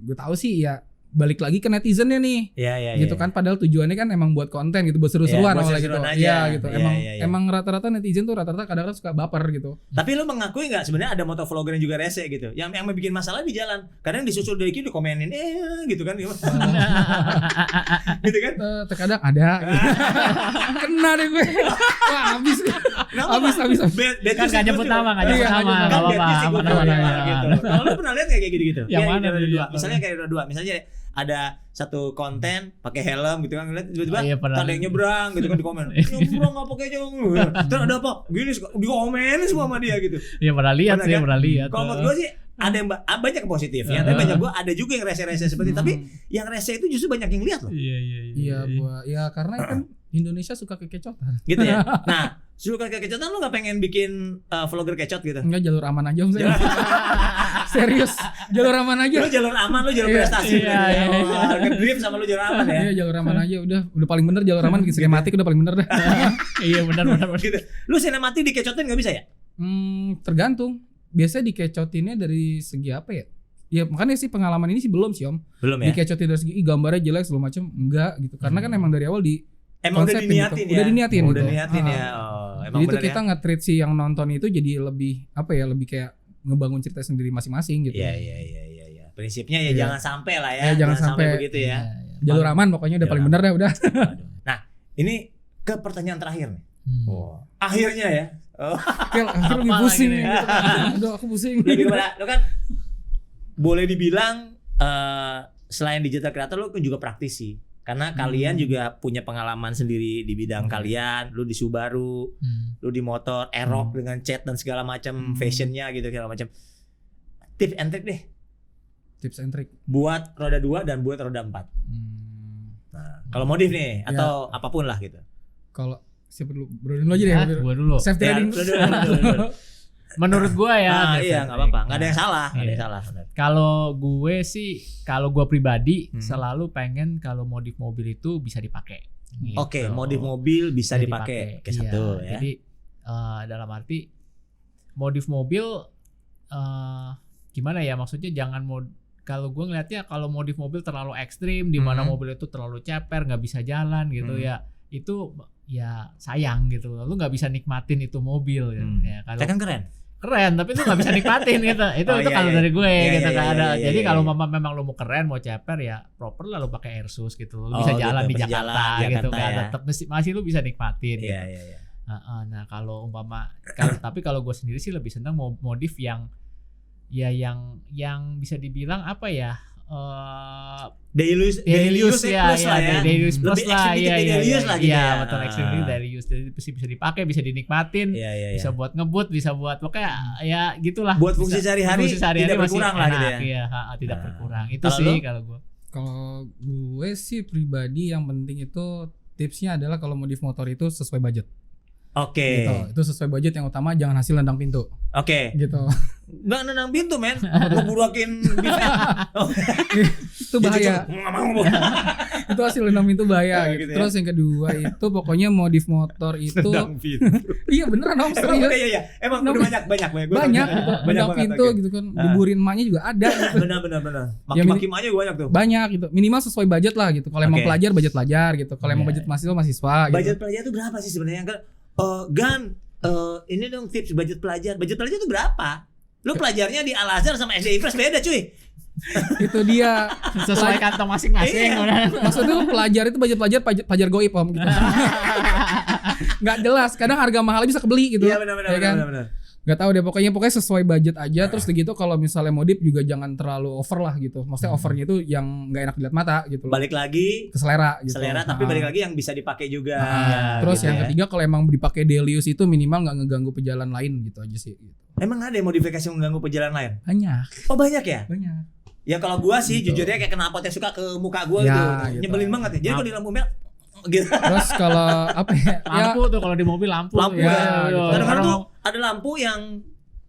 gue tahu sih ya balik lagi ke netizennya nih, gitu kan. Padahal tujuannya kan emang buat konten gitu, buat seru-seruan awalnya gitu. Iya gitu. Emang rata-rata netizen tuh rata-rata kadang-kadang suka baper gitu. Tapi lu mengakui nggak sebenarnya ada motovlogger yang juga rese gitu, yang bikin masalah di jalan. Kadang disusul dari kiri dikomenin, gitu kan? Gitu kan? Terkadang ada. Kena deh gue. Wah habis. Kan nggak nyebut nama, nggak apa-apa. Kalau lu pernah lihat kayak gitu? Yang mana? Misalnya kayak dua, misalnya ada satu konten pakai helm gitu kan, ngeliat tiba-tiba ada yang nyebrang gitu kan di komen. Nyebrang enggak pakai jong. Terus ada apa? Gini dikomenin semua sama dia gitu. Iya pernah lihat. Kalau menurut gue sih ada yang banyak positifnya, tapi banyak gue ada juga yang rese-rese seperti tapi yang rese itu justru banyak yang lihat loh. Iya, karena kan Indonesia suka kekecotan. Gitu ya. Nah, suka kekecotan lu enggak pengen bikin vlogger kecot gitu? Enggak, jalur aman aja Om. Serius, jalur aman aja. Lu jalur aman, lu jalur prestasi. Ngedrift sama lu jalur aman ya. Iya, jalur aman aja udah paling bener jalur aman, sinematik udah paling bener dah. Iya, benar. Gitu. Lu sinematik dikecotin enggak bisa ya? Tergantung. Biasanya dikecotinnya dari segi apa ya? Ya makanya sih pengalaman ini sih belum sih Om. Belum ya. Dikecotin dari segi gambarnya jelek segala macam, enggak gitu. Karena kan emang dari awal emang udah diniatin gitu. Udah diniatin ya. Jadi itu kita nge-treat si yang nonton itu jadi lebih apa ya, lebih kayak ngebangun cerita sendiri masing-masing gitu. Iya. Prinsipnya ya jangan sampai lah ya. Jangan sampai begitu ya. Jalur aman pokoknya udah paling benar dah udah. Nah, ini ke pertanyaan terakhir nih. Akhirnya ya. Akhirnya lebih pusing nih. Udah aku pusing. Lu kan boleh dibilang selain digital creator lu kan juga praktisi. Karena kalian juga punya pengalaman sendiri di bidang kalian, lu di Subaru, lu di motor, Aerox dengan cat dan segala macam fashionnya gitu segala macam. Tips and trick deh. Tips and trick. Buat roda 2 dan buat roda 4. Nah, kalau modif nih atau apapun lah gitu. Kalau siapa dulu? Bro dulu aja deh. Gua dulu. Safety riding. Menurut gua ya. Iya, enggak apa-apa. Enggak ada yang salah, Kalau gue sih, kalau gue pribadi selalu pengen kalau modif mobil itu bisa dipakai. Gitu. Oke, modif mobil bisa dipakai. Oke, satu ya. Jadi dalam arti modif mobil gimana ya, maksudnya jangan kalau gue ngeliatnya kalau modif mobil terlalu ekstrim di mana mobil itu terlalu ceper, nggak bisa jalan gitu ya, itu ya sayang gitu. Lu nggak bisa nikmatin itu mobil gitu. Ya, kalau kan keren tapi lu nggak bisa nikmatin gitu. Itu kalau dari gue gitu kan ada. Jadi kalau memang lu mau keren, mau ceper ya proper lah lu pakai Airsus gitu. Lu bisa jalan di Jakarta gitu kan. Tetap masih lu bisa nikmatin gitu. Iya. Nah, kalau tapi kalau gue sendiri sih lebih senang modif yang bisa dibilang apa ya? Daily use plus lah ya. Daily use plus lah. Iya, betul, extreme daily use. Jadi bisa dipakai, bisa dinikmatin, bisa buat ngebut, bisa buat pokoknya ya gitulah. Buat fungsi sehari-hari tidak berkurang lah gitu ya. Iya, tidak berkurang. Itu sih kalau gue. Kalau gue sih pribadi yang penting itu tipsnya adalah kalau modif motor itu sesuai budget. Oke. Gitu. Itu sesuai budget, yang utama jangan hasil nendang pintu. Oke. Gitu. Nggak nendang pintu, men. Lu buruakin bifet. Itu bahaya. Itu hasil nendang pintu bahaya gitu. Terus yang kedua itu pokoknya modif motor itu nendang pintu. Iya beneran Om, serius. Iya. Emang udah banyak gitu. Nendang pintu gitu kan. Diburin emaknya juga ada gitu. Benar. Maki-maki emaknya banyak tuh. Banyak gitu. Minimal sesuai budget lah gitu. Kalau emang pelajar, budget pelajar gitu. Kalau emang budget mahasiswa gitu. Budget pelajar itu berapa sih sebenarnya? Ini dong tips budget pelajar. Budget pelajar itu berapa? Lu pelajarnya di Al Azhar sama SD Impres beda cuy. Itu dia sesuai kantong masing-masing. Maksudnya pelajar itu budget pelajar goib Om gitu. Nggak jelas. Kadang harga mahalnya bisa kebeli gitu. Iya benar. Gak tahu deh, pokoknya sesuai budget aja. Terus gitu kalau misalnya modif juga jangan terlalu over lah gitu. Maksudnya overnya itu yang nggak enak dilihat mata gitu. Balik lagi ke selera gitu. Selera tapi balik lagi yang bisa dipakai juga. Terus gitu yang ketiga kalau emang dipakai daily use itu minimal nggak ngeganggu pejalan lain gitu aja sih. Gitu. Emang ada modifikasi yang mengganggu pejalan lain? Banyak. Oh banyak ya? Banyak. Ya kalau gua sih gitu. Jujurnya kayak knalpot yang suka ke muka gua gitu. Nyebelin banget ya. Jadi kalau di lampu merah gitu. Terus kalau apa ya? Lampu tuh kalau di mobil lampu ya. Kadang-kadang tuh ada lampu yang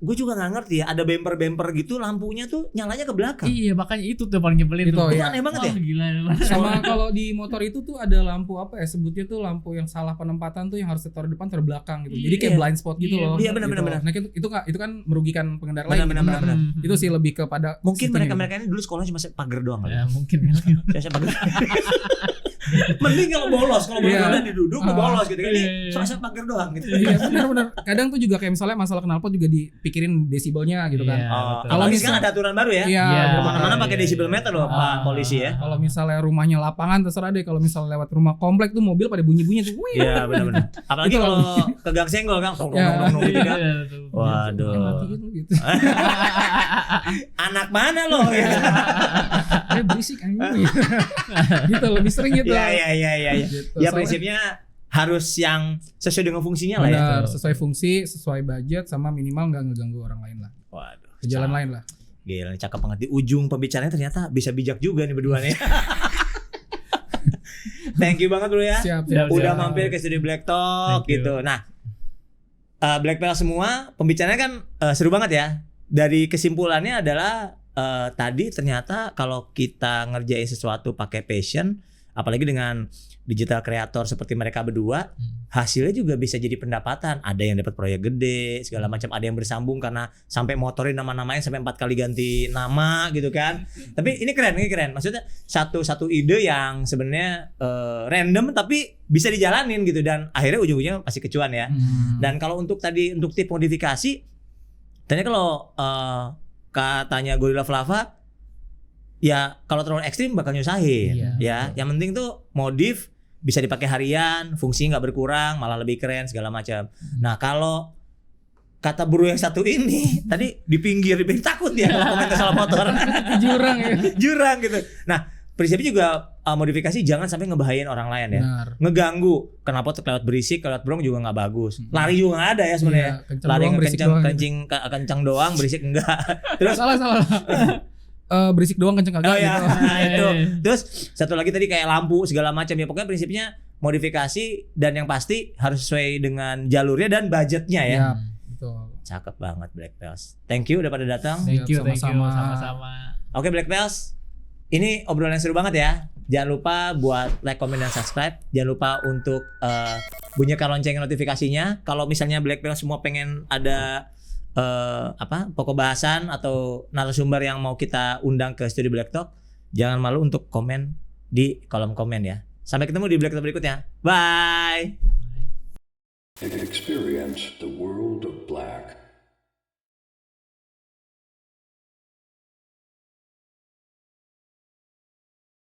gue juga nggak ngerti ya, ada bumper gitu lampunya tuh nyalanya ke belakang. Iya, makanya itu tuh paling nyebelin itu, tuh. Itu aneh banget ya. Gila. Sama kalau di motor itu tuh ada lampu apa ya, sebutnya tuh lampu yang salah penempatan tuh yang harus ditaruh depan taruh belakang gitu. Jadi kayak blind spot gitu loh. Iya Nah benar. itu kan merugikan pengendara lain. Benar. Itu sih lebih kepada mungkin mereka ini dulu sekolahnya cuma pagar doang kali. Ya mungkin. Saya pagar. Mending kalau bolos, kalau benar diduduk bolos gitu kan. Ini soalnya pagar doang gitu. Iya benar. Kadang tuh juga kayak misalnya masalah knalpot juga dipikirin desibelnya gitu kan. Kalau misalnya ada aturan baru ya. Iya. Mana-mana pakai desibel meter loh Pak polisi ya. Kalau misalnya rumahnya lapangan terserah deh. Kalau misalnya lewat rumah komplek tuh mobil pada bunyi-bunyi tuh. Iya benar. Apalagi kalau ke gang senggol kan. Nong gitu kan. Waduh. Gitu. Anak mana lo? Berisik anjing. Gitu lebih sering gitu. Iya. Gitu. Ya prinsipnya harus yang sesuai dengan fungsinya lah ya. Benar, sesuai fungsi, sesuai budget sama minimal nggak ngeganggu orang lain lah. Waduh. Jalan lain lah. Gila, cakep banget. Di ujung pembicaranya ternyata bisa bijak juga nih berdua nih. Thank you banget dulu ya. Siap. Udah mampir ke studio Black Talk gitu. Nah, Black Talk semua pembicaranya kan seru banget ya. Dari kesimpulannya adalah tadi ternyata kalau kita ngerjain sesuatu pakai passion, apalagi dengan digital creator seperti mereka berdua, hasilnya juga bisa jadi pendapatan. Ada yang dapat proyek gede segala macam, ada yang bersambung karena sampai motorin nama-namanya sampai 4 kali ganti nama gitu kan. Tapi ini keren. Maksudnya satu ide yang sebenarnya random tapi bisa dijalanin gitu dan akhirnya ujung-ujungnya pasti kecuan ya. Dan kalau untuk tip modifikasi, ternyata kalau katanya Gorilla Flava, ya kalau terlalu ekstrim bakal nyusahin. Ya, yang penting tuh modif bisa dipakai harian, fungsi nggak berkurang, malah lebih keren segala macam. Nah kalau kata buru yang satu ini tadi di pinggir takut ya kalau komentar soal motor. Jurang gitu. Nah prinsipnya juga modifikasi jangan sampai ngebahayain orang lain ya. Benar. Ngeganggu. Kenapa lewat berisik, lewat brong juga nggak bagus. Lari juga nggak ada ya sebenarnya. Lari kencang doang, berisik enggak. Terus salah. Berisik doang kenceng kagak gitu. Nah, itu. Terus satu lagi tadi kayak lampu segala macam ya. Pokoknya prinsipnya modifikasi dan yang pasti harus sesuai dengan jalurnya dan budgetnya ya. Iya, betul. Cakep banget Black Pals. Thank you udah pada datang. Thank you sama-sama. Oke Black Pals. Ini obrolan yang seru banget ya. Jangan lupa buat like, comment, dan subscribe. Jangan lupa untuk bunyikan lonceng notifikasinya. Kalau misalnya Black Pals semua pengen ada pokok bahasan atau narasumber yang mau kita undang ke studio Black Talk, jangan malu untuk komen di kolom komen ya. Sampai ketemu di Black Talk berikutnya. Bye. Experience the world of black.